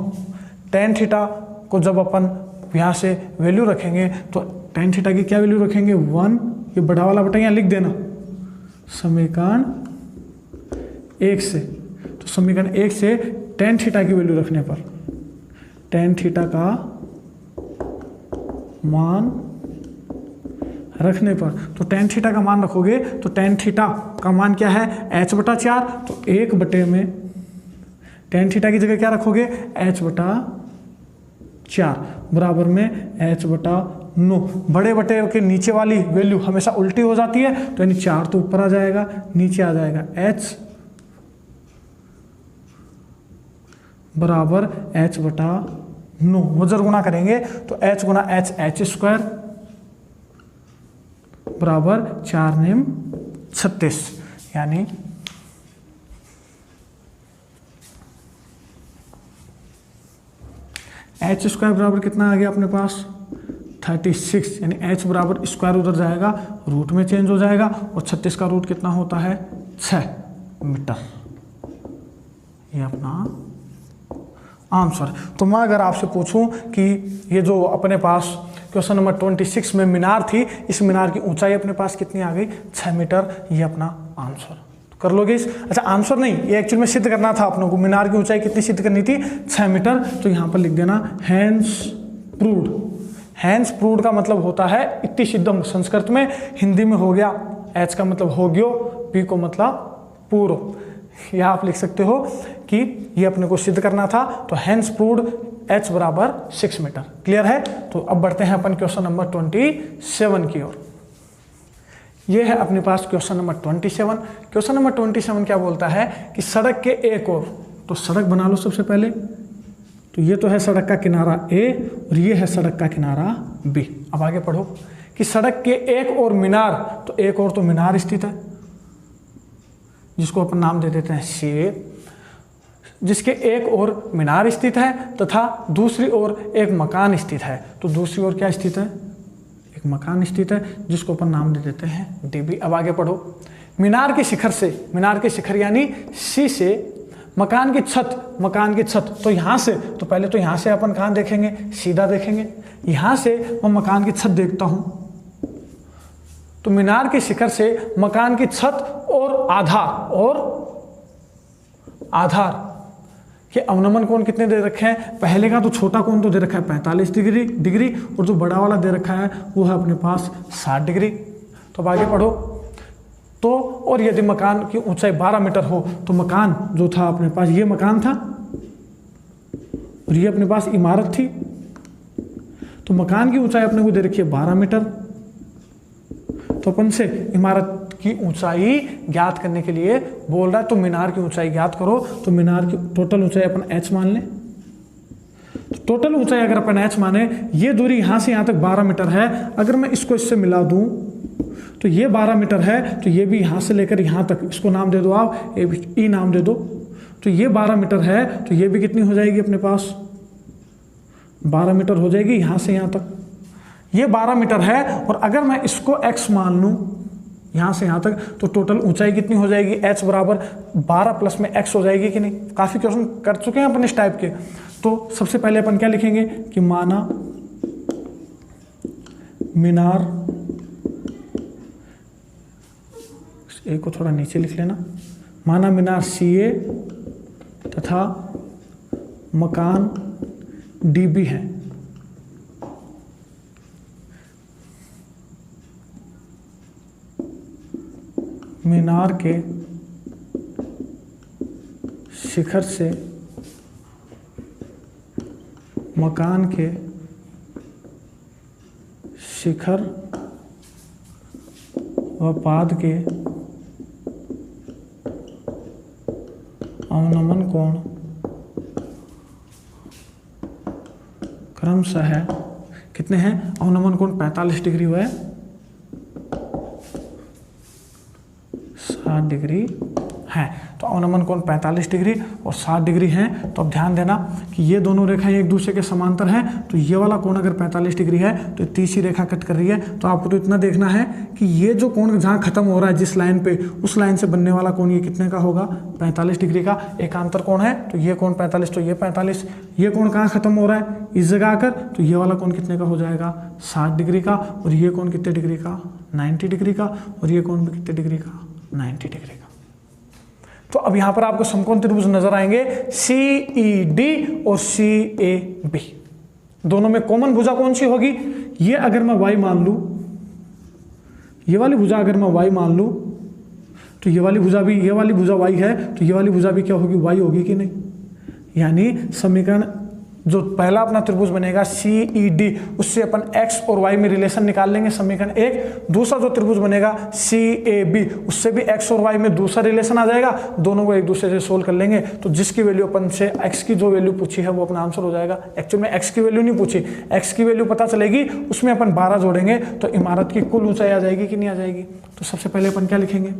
Speaker 1: tan थीटा को जब अपन यहाँ से वैल्यू रखेंगे तो tan थीटा की क्या वैल्यू रखेंगे, 1, ये बड़ा वाला बटा यहाँ लिख देना समीकरण 1 से। तो समीकरण 1 से tan थीटा की वैल्यू रखने पर tan थीटा का मान रखने पर, तो tan थीटा का मान रखोगे तो tan थीटा का मान क्या है, h बटा 4। तो 1 बटे में tan थीटा की जगह क्या रखोगे, h बटा 4 बराबर में h बटा 9। बड़े बटे के नीचे वाली वैल्यू हमेशा उल्टी हो जाती है, तो यानी 4 तो ऊपर आ जाएगा, नीचे आ जाएगा h बराबर h बटा 9। वो जब गुणा करेंगे तो h गुना h स्क्वायर बराबर 4 नेम 36, यानी h स्क्वायर बराबर कितना आ गया अपने पास 36, यानी h बराबर स्क्वायर उधर जाएगा रूट में चेंज हो जाएगा, और 36 का रूट कितना होता है 6 मीटर। ये अपना आंसर। तो मैं अगर आपसे पूछूं कि ये जो अपने पास क्वेश्चन नंबर 26 में मीनार थी, इस मीनार की ऊंचाई अपने पास कितनी आ गई, 6 मीटर। ये अपना आंसर कर लोगे इस। अच्छा, आंसर नहीं, ये एक्चुअल में सिद्ध करना था अपनों को, मीनार की ऊंचाई कितनी सिद्ध करनी थी, 6 मीटर। तो यहाँ पर लिख देना हैंस प्रूव्ड। हैंस प्रूव्ड का मतलब होता है इति सिद्धम, संस्कृत में, हिंदी में हो गया एच का मतलब हो गयो, पी को मतलब पूर्व। यह आप लिख सकते हो कि ये अपने को सिद्ध करना था, तो हैंस प्रूव्ड h बराबर 6 मीटर। क्लियर है? तो अब बढ़ते हैं अपन क्वेश्चन नंबर 27 की ओर। ये है अपने पास क्वेश्चन नंबर 27। क्वेश्चन नंबर 27 क्या बोलता है कि सड़क के एक ओर, तो सड़क बना लो सबसे पहले। तो ये तो है सड़क का किनारा A और ये है सड़क का किनारा B। अब आगे पढ़ो कि सड़क के एक ओर मीनार, तो एक ओर तो मीनार स्थित है, जिसको अपन नाम दे देते हैं सी, जिसके एक ओर मीनार स्थित है तथा दूसरी ओर एक मकान स्थित है। तो दूसरी ओर क्या स्थित है? एक मकान स्थित है, जिसको अपन नाम दे देते हैं डीबी। अब आगे पढ़ो। मीनार के शिखर से, मीनार के शिखर यानी सी से मकान की छत, मकान की छत, तो यहाँ से, तो पहले तो यहाँ से अपन कहाँ देखेंगे? सीधा देखेंगे। यहाँ से मैं मकान की छत देखता हूँ, तो मीनार के शिखर से मकान की छत और आधार के अवनमन कोण कितने दे रखे हैं? पहले का तो छोटा कोण तो दे रखा है 45 डिग्री और जो बड़ा वाला दे रखा है वो है अपने पास 60 डिग्री। तो अब आगे पढ़ो। तो और यदि मकान की ऊंचाई 12 मीटर हो, तो मकान जो था अपने पास, ये मकान था और ये अपने पास इमारत थी, तो मकान की ऊंचाई अपने को दे रखी है 12 मीटर। तो अपन से इमारत की ऊंचाई ज्ञात करने के लिए बोल रहा है, तो मीनार की ऊंचाई ज्ञात करो। तो मीनार की टोटल ऊंचाई अपन h मान लें। तो टोटल ऊंचाई अगर अपन h माने, ये दूरी यहाँ से यहाँ तक 12 मीटर है। अगर मैं इसको इससे मिला दूं तो ये 12 मीटर है, तो ये भी यहाँ से लेकर यहाँ तक, इसको नाम दे दो आप, ई नाम दे दो। तो ये 12 मीटर है, तो ये भी कितनी हो जाएगी अपने पास? 12 मीटर हो जाएगी यहाँ से यहाँ तक। ये 12 मीटर है, और अगर मैं इसको x मान लूँ यहाँ से यहाँ तक, तो टोटल ऊंचाई कितनी हो जाएगी? h बराबर 12 प्लस में x हो जाएगी कि नहीं? काफ़ी क्वेश्चन कर चुके हैं अपन इस टाइप के। तो सबसे पहले अपन क्या लिखेंगे कि माना मीनार, एक को थोड़ा नीचे लिख लेना, माना मीनार CA तथा मकान DB है। मीनार के शिखर से मकान के शिखर व पाद के अवनमन कोण क्रमशः कितने हैं? अवनमन कोण 45 डिग्री हुआ है, 60 डिग्री है। तो अवनमन कोण 45 डिग्री और 60 डिग्री हैं। तो अब ध्यान देना कि ये दोनों रेखाएं एक दूसरे के समांतर हैं। तो ये वाला कोण अगर 45 डिग्री है, तो तीसरी रेखा कट कर रही है। तो आपको तो इतना देखना है कि ये जो कोण जहाँ खत्म हो रहा है जिस लाइन पे, उस लाइन से बनने वाला कोण ये कितने का होगा? 45 डिग्री का एकांतर कोण है। तो ये कोण 45, तो ये 45। ये कोण कहाँ खत्म हो रहा है? इस जगह आकर। तो ये वाला कोण कितने का हो जाएगा? 60 डिग्री का। और ये कोण कितने डिग्री का? 90 डिग्री का। और ये कोण भी कितने डिग्री का? 90 डिग्री का। तो अब यहां पर आपको समकोण त्रिभुज नजर आएंगे CED और CAB। दोनों में कॉमन भुजा कौन सी होगी? ये अगर मैं y मान लूं, ये वाली भुजा अगर मैं y मान लूं, तो ये वाली भुजा भी, ये वाली भुजा y है, तो ये वाली भुजा भी क्या होगी? y होगी कि नहीं? यानी समीकरण जो पहला अपना त्रिभुज बनेगा CED, उससे अपन x और y में रिलेशन निकाल लेंगे, समीकरण 1। दूसरा जो त्रिभुज बनेगा CAB, उससे भी x और y में दूसरा रिलेशन आ जाएगा। दोनों को एक दूसरे से सोल्व कर लेंगे, तो जिसकी वैल्यू अपन से x की जो वैल्यू पूछी है वो अपना आंसर हो जाएगा। एक्चुअल में x की वैल्यू नहीं पूछी, x की वैल्यू पता चलेगी, उसमें अपन 12 जोड़ेंगे तो इमारत की कुल ऊंचाई आ जाएगी कि नहीं आ जाएगी। तो सबसे पहले अपन क्या लिखेंगे?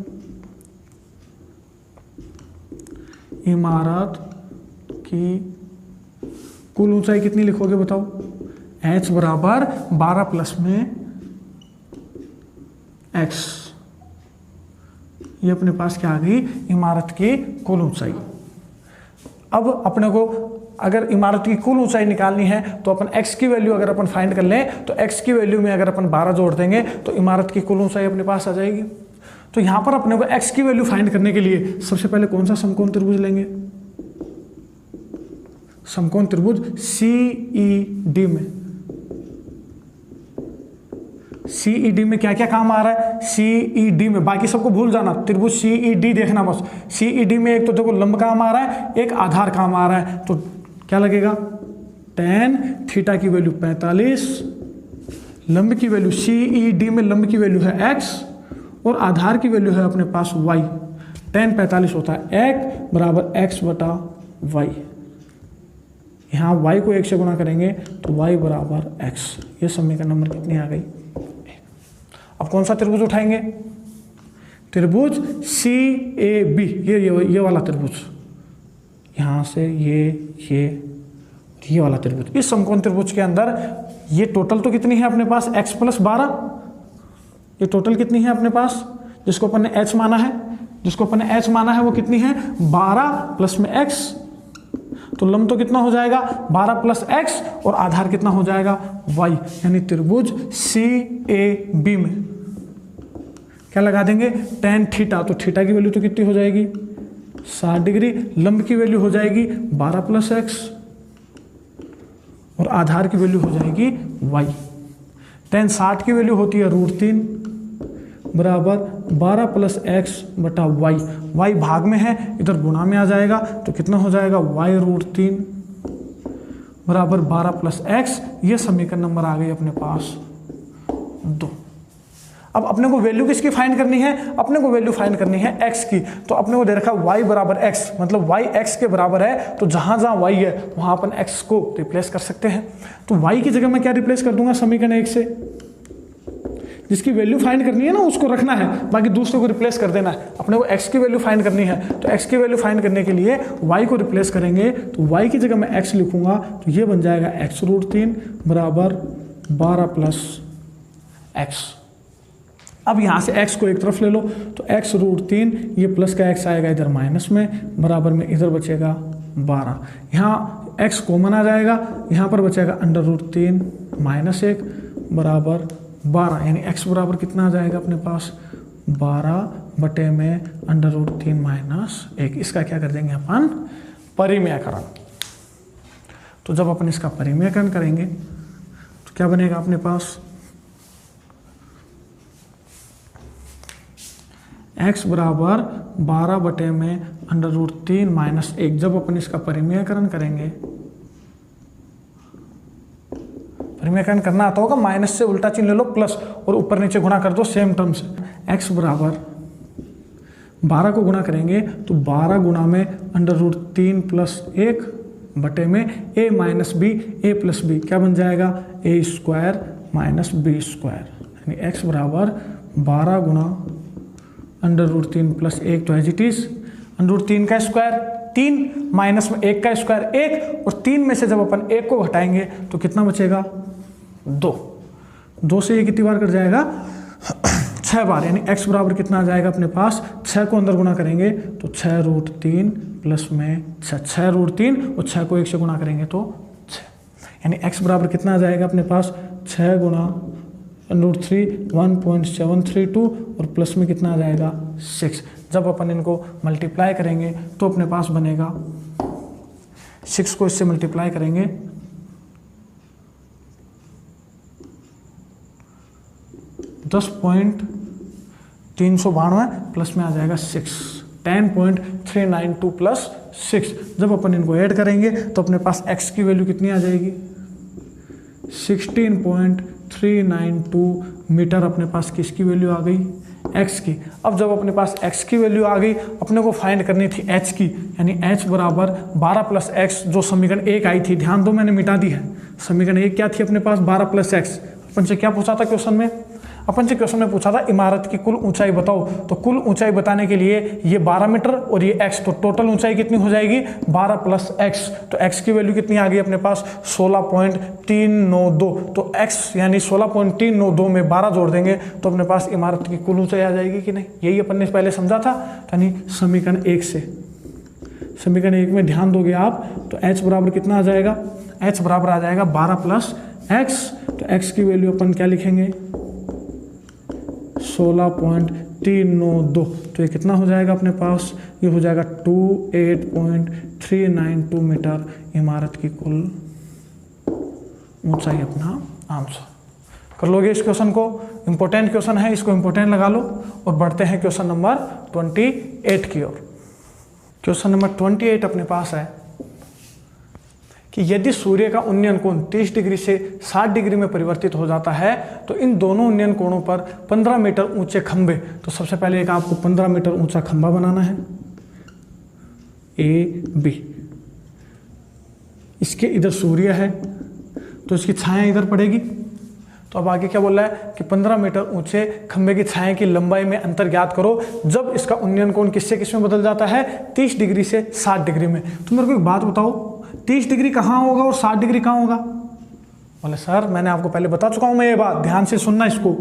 Speaker 1: इमारत की कुल ऊंचाई कितनी लिखोगे बताओ? h बराबर 12 प्लस में x। ये अपने पास क्या आ गई? इमारत की कुल ऊंचाई। अब अपने को अगर इमारत की कुल ऊंचाई निकालनी है, तो अपन x की वैल्यू अगर अपन फाइंड कर लें, तो x की वैल्यू में अगर अपन 12 जोड़ देंगे तो इमारत की कुल ऊंचाई अपने पास आ जाएगी। तो यहां पर अपने को x की वैल्यू फाइंड करने के लिए सबसे पहले कौन सा समकोण त्रिभुज लेंगे? समकोण त्रिभुज CED में। CED में क्या क्या काम आ रहा है? CED में बाकी सबको भूल जाना, त्रिभुज CED देखना बस। CED में एक तो देखो लंब काम आ रहा है, एक आधार काम आ रहा है। तो क्या लगेगा? tan थीटा की वैल्यू 45, लंब की वैल्यू CED में लंब की वैल्यू है x और आधार की वैल्यू है अपने पास y। tan 45 होता है 1 बराबर x बटा y। यहाँ y को 1 से गुणा करेंगे तो y बराबर x। ये समीकरण नंबर कितनी आ गई? अब कौन सा त्रिभुज उठाएंगे? त्रिभुज CAB, ये वाला त्रिभुज, यहाँ से ये वाला त्रिभुज, इस समकोण त्रिभुज के अंदर ये टोटल तो कितनी है अपने पास x + 12, ये टोटल कितनी है अपने पास, जिसको अपन ने h माना है, वो कितनी है 12 प्लस में x, तो लंब तो कितना हो जाएगा 12 + x और आधार कितना हो जाएगा y, यानी त्रिभुज CAB में क्या लगा देंगे tan थीटा, तो थीटा की वैल्यू तो कितनी हो जाएगी 60 डिग्री, लंब की वैल्यू हो जाएगी 12 + x और आधार की वैल्यू हो जाएगी y। tan 60 की वैल्यू होती है √3 बराबर 12 + x बटा y, y भाग में है इधर गुणा में आ जाएगा, तो कितना हो जाएगा y √3 बराबर 12 + x, ये समीकरण नंबर आ गई अपने पास 2। अब अपने को वैल्यू किसकी फाइंड करनी है, अपने को वैल्यू फाइंड करनी है x की, तो अपने को दे रखा y बराबर x, मतलब y x के बराबर है, तो जहां जहां y है वहां अपन x को रिप्लेस कर सकते हैं। तो y की जगह मैं क्या रिप्लेस कर दूंगा समीकरण 1 से, जिसकी वैल्यू फाइंड करनी है ना उसको रखना है, बाकी दूसरे को रिप्लेस कर देना है। अपने को x की वैल्यू फाइंड करनी है, तो x की वैल्यू फाइंड करने के लिए y को रिप्लेस करेंगे, तो y की जगह मैं x लिखूंगा, तो ये बन जाएगा x √3 बराबर 12 + x। अब यहाँ से x को एक तरफ ले लो, तो x √3, ये प्लस का x आएगा इधर माइनस में, बराबर में इधर बचेगा 12, यहाँ x कॉमन आ जाएगा, यहाँ पर बचेगा √3 - 1 बराबर 12, यानी x बराबर कितना आ जाएगा अपने पास 12 बटे में √3 - 1। इसका क्या कर देंगे अपन परिमेयकरण। तो जब अपन इसका परिमेयकरण करेंगे तो क्या बनेगा अपने पास x बराबर 12 बटे में √3 - 1। जब अपन इसका परिमेयकरण करेंगे, परिमेयकरण करना आता होगा, माइनस से उल्टा चिन्ह ले लो प्लस और ऊपर नीचे गुणा कर दो सेम टर्म से। x बराबर 12 को गुणा करेंगे तो 12 गुणा में √3 + 1 बटे में a - b, a + b क्या बन जाएगा a² - b², यानी x बराबर 12 गुणा √3 + 1, तो एज इट इज √3 का स्क्वायर 3 माइनस में 1 का स्क्वायर 1, और 3 में से जब अपन 1 को घटाएंगे तो कितना बचेगा 2 से ये कितनी बार कट जाएगा 6 बार, यानी x बराबर कितना आ जाएगा अपने पास 6 को अंदर गुणा करेंगे तो 6 √3 प्लस में 6 √3 और 6 को 1 से गुणा करेंगे तो 6, यानी x बराबर कितना आ जाएगा अपने पास 6 गुणा √3 1.732 और प्लस में कितना आ जाएगा 6। जब अपन इनको मल्टीप्लाई करेंगे तो अपने पास बनेगा 6 को इससे मल्टीप्लाई करेंगे 10.392 प्लस में आ जाएगा 6, 10.392 प्लस 6। जब अपन इनको ऐड करेंगे तो अपने पास x की वैल्यू कितनी आ जाएगी 16.392 मीटर। अपने पास किसकी वैल्यू आ गई x की। अब जब अपने पास x की वैल्यू आ गई, अपने को फाइंड करनी थी h की, यानी h बराबर 12 + x, जो समीकरण 1 आई थी, ध्यान दो मैंने मिटा दी है। समीकरण 1 क्या थी अपने पास 12 + x। अपन से क्या पूछा था क्वेश्चन में, अपन से क्वेश्चन में पूछा था इमारत की कुल ऊंचाई बताओ, तो कुल ऊंचाई बताने के लिए ये 12 मीटर और ये x, तो टोटल ऊंचाई कितनी हो जाएगी 12 + x। तो x की वैल्यू कितनी आ गई अपने पास 16.392, तो x यानी 16.392 में 12 जोड़ देंगे तो अपने पास इमारत की कुल ऊंचाई आ जाएगी कि नहीं। यही अपन ने पहले समझा था, यानी समीकरण 1 से। समीकरण 1 में ध्यान दोगे आप तो h बराबर कितना आ जाएगा, h बराबर आ जाएगा 12 + x। तो x की वैल्यू अपन क्या लिखेंगे 16.392, तो ये कितना हो जाएगा अपने पास, ये हो जाएगा 28.392 मीटर इमारत की कुल ऊंचाई अपना आंसर। कर लोगे इस क्वेश्चन को, इंपॉर्टेंट क्वेश्चन है, इसको इंपॉर्टेंट लगा लो। और बढ़ते हैं क्वेश्चन नंबर 28 की ओर। क्वेश्चन नंबर 28 अपने पास है कि यदि सूर्य का उन्नयन कोण 30 डिग्री से 60 डिग्री में परिवर्तित हो जाता है तो इन दोनों उन्नयन कोणों पर 15 मीटर ऊंचे खंभे, तो सबसे पहले एक आपको 15 मीटर ऊंचा खंभा बनाना है AB। इसके इधर सूर्य है तो इसकी छाया इधर पड़ेगी, तो अब आगे क्या बोल रहा है कि 15 मीटर ऊंचे खंबे की छाया की लंबाई में अंतर ज्ञात करो जब इसका उन्नयन कोण किससे किस में बदल जाता है, 30 डिग्री से 60 डिग्री में। तो मेरे को एक बात बताओ, 30 डिग्री कहाँ होगा और 60 डिग्री कहाँ होगा? बोले सर मैंने आपको पहले बता चुका हूं मैं ये बात, ध्यान से सुनना इसको,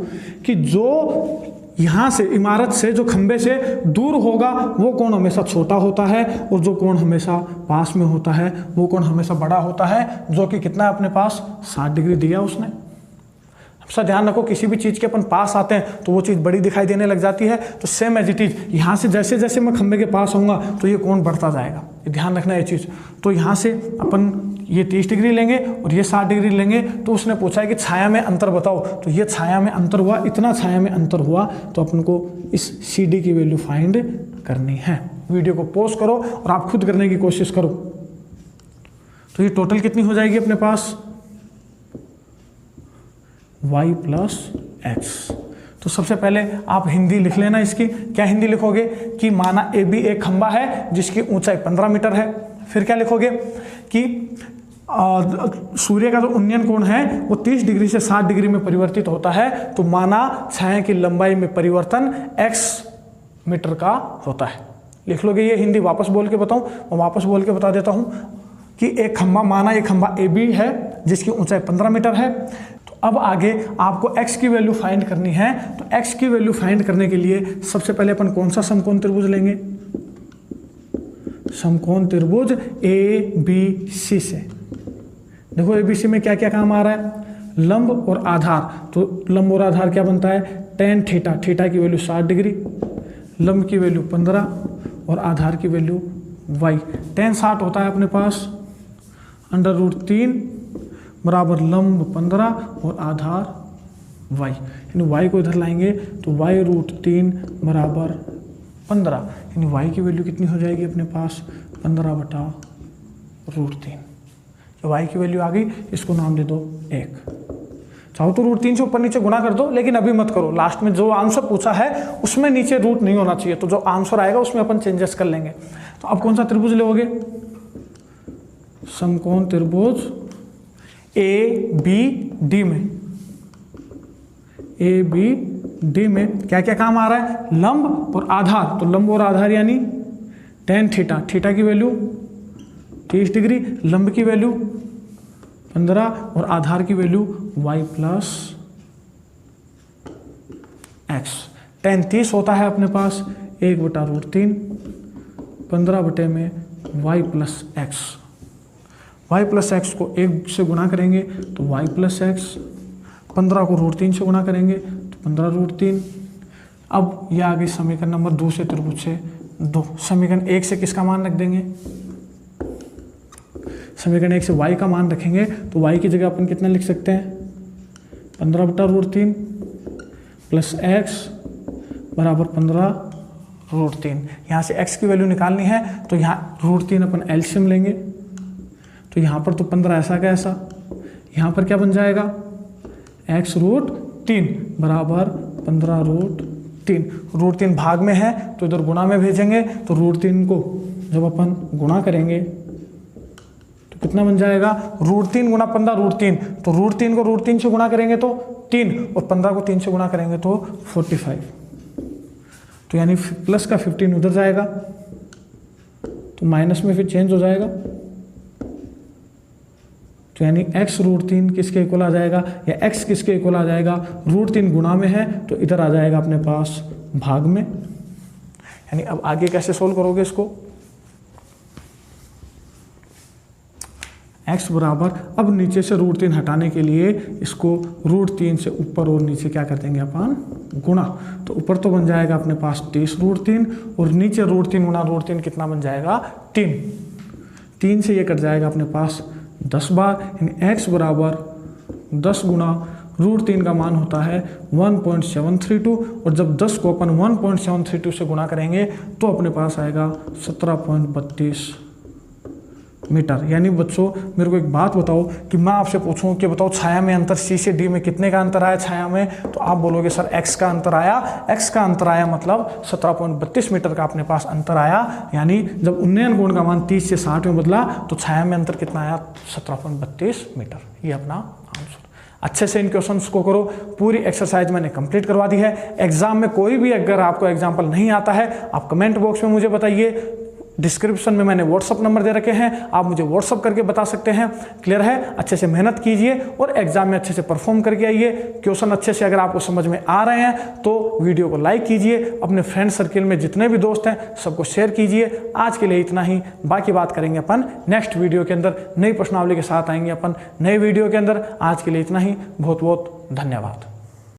Speaker 1: कि जो यहाँ से इमारत से जो खंबे से दूर होगा वो कोण हमेशा छोटा होता है और जो कोण हमेशा पास में होता है वो कोण हमेशा बड़ा होता है, जो कि कितना है अपने पास 60 डिग्री दिया उसने। हमेशा ध्यान रखो, किसी भी चीज़ के अपन पास आते हैं तो वो चीज़ बड़ी दिखाई देने लग जाती है। तो सेम एज इट इज यहाँ से जैसे जैसे मैं खंबे के पास आऊँगा तो ये कोण बढ़ता जाएगा, ये ध्यान रखना ये चीज़। तो यहाँ से अपन ये 30 डिग्री लेंगे और ये 60 डिग्री लेंगे। तो उसने पूछा है कि छाया में अंतर बताओ, तो ये छाया में अंतर हुआ, इतना छाया में अंतर हुआ, तो अपन को इस CD की वैल्यू फाइंड करनी है। वीडियो को पॉज करो और आप खुद करने की कोशिश करो। तो ये टोटल कितनी हो जाएगी अपने पास, y प्लस एक्स। तो सबसे पहले आप हिंदी लिख लेना इसकी। क्या हिंदी लिखोगे कि माना AB एक खंबा है जिसकी ऊंचाई 15 मीटर है। फिर क्या लिखोगे कि सूर्य का जो उन्नयन कोण है वो 30 डिग्री से 60 डिग्री में परिवर्तित होता है, तो माना छाया की लंबाई में परिवर्तन x मीटर का होता है। लिख लोगे ये हिंदी। वापस बोल के बताऊं, मैं वापस बोल के बता देता हूं कि एक खंबा, माना एक खंबा AB है जिसकी ऊंचाई 15 मीटर है। तो अब आगे आपको x की वैल्यू फाइंड करनी है। तो x की वैल्यू फाइंड करने के लिए सबसे पहले अपन कौन सा समकोण त्रिभुज लेंगे, समकोण त्रिभुज ABC से। देखो ABC में क्या क्या काम आ रहा है, लंब और आधार। तो लंब और आधार क्या बनता है, tan थीटा, थीटा की वैल्यू 60 डिग्री, लंब की वैल्यू 15 और आधार की वैल्यू y। tan 60 होता है अपने पास √3 बराबर लंब 15 और आधार y, यानी y को इधर लाएंगे तो y√3 बराबर 15, यानी y की वैल्यू कितनी हो जाएगी अपने पास 15/√3। तो y की वैल्यू आ गई, इसको नाम दे दो 1। चाहो तो √3 से ऊपर नीचे गुणा कर दो, लेकिन अभी मत करो। लास्ट में जो आंसर पूछा है उसमें नीचे रूट नहीं होना चाहिए, तो जो आंसर आएगा उसमें अपन चेंजेस कर लेंगे। तो अब कौन सा त्रिभुज लोगे, समकोण त्रिभुज ABD में। ABD में क्या क्या काम आ रहा है, लंब और आधार। तो लंब और आधार यानी tan थीटा, थीटा की वैल्यू 30 डिग्री, लंब की वैल्यू 15 और आधार की value y plus x. tan 30 होता है अपने पास 1/√3, 15 में y plus x. y plus x को 1 से गुणा करेंगे तो y प्लस एक्स, 15 को √3 से गुणा करेंगे तो 15√3। अब यह आ गई समीकरण नंबर 2 से त्रिभुज से 2। समीकरण 1 से किसका मान रख देंगे, समीकरण 1 से y का मान रखेंगे तो y की जगह अपन कितना लिख सकते हैं, 15/√3 प्लस एक्स बराबर 15√3। यहाँ से x की वैल्यू निकालनी है तो यहाँ √3 अपन एलसीएम लेंगे। तो यहाँ पर तो 15 ऐसा का ऐसा, यहाँ पर क्या बन जाएगा x√3 बराबर 15√3। √3 भाग में है तो इधर गुणा में भेजेंगे, तो √3 को जब अपन गुणा करेंगे तो कितना बन जाएगा, √3 गुणा 15 √3। तो √3 को √3 से गुणा करेंगे तो 3 और 15 को 3 से गुणा करेंगे तो 45। तो यानी प्लस का 15 उधर जाएगा तो माइनस में फिर चेंज हो जाएगा। तो यानी x√3 किसके इक्वल आ जाएगा, या x किसके इक्वल आ जाएगा, √3 गुणा में है तो इधर आ जाएगा अपने पास भाग में। यानी अब आगे कैसे सोल्व करोगे इसको, x बराबर, अब नीचे से √3 हटाने के लिए इसको √3 से ऊपर और नीचे क्या कर देंगे अपन, गुणा। तो ऊपर तो बन जाएगा अपने पास 30√3 और नीचे √3 गुणा √3 कितना बन जाएगा 3। 3 से ये कट जाएगा अपने पास 10 बार, यानी x बराबर 10 गुणा √3 का मान होता है 1.732 और जब 10 को अपन 1.732 से गुणा करेंगे तो अपने पास आएगा 17.32 मीटर। यानी बच्चों मेरे को एक बात बताओ कि मैं आपसे पूछूं कि बताओ छाया में अंतर C से D में कितने का अंतर आया छाया में, तो आप बोलोगे सर x का अंतर आया। x का अंतर आया मतलब 17.32 मीटर का अपने पास अंतर आया। यानी जब उन्नयन कोण का मान 30 से 60 में बदला तो छाया में अंतर कितना आया, 17.32 मीटर। ये अपना आंसर। अच्छे से इन क्वेश्चंस को करो। पूरी एक्सरसाइज मैंने कंप्लीट करवा दी है। एग्जाम में कोई भी अगर आपको एग्जाम्पल नहीं आता है, आप कमेंट बॉक्स में मुझे बताइए। डिस्क्रिप्शन में मैंने व्हाट्सअप नंबर दे रखे हैं, आप मुझे व्हाट्सअप करके बता सकते हैं। क्लियर है? अच्छे से मेहनत कीजिए और एग्जाम में अच्छे से परफॉर्म करके आइए। क्वेश्चन अच्छे से अगर आपको समझ में आ रहे हैं तो वीडियो को लाइक कीजिए, अपने फ्रेंड सर्किल में जितने भी दोस्त हैं सबको शेयर कीजिए। आज के लिए इतना ही, बाकी बात करेंगे अपन नेक्स्ट वीडियो के अंदर। नई प्रश्नावली के साथ आएंगे अपन नए वीडियो के अंदर। आज के लिए इतना ही, बहुत बहुत धन्यवाद।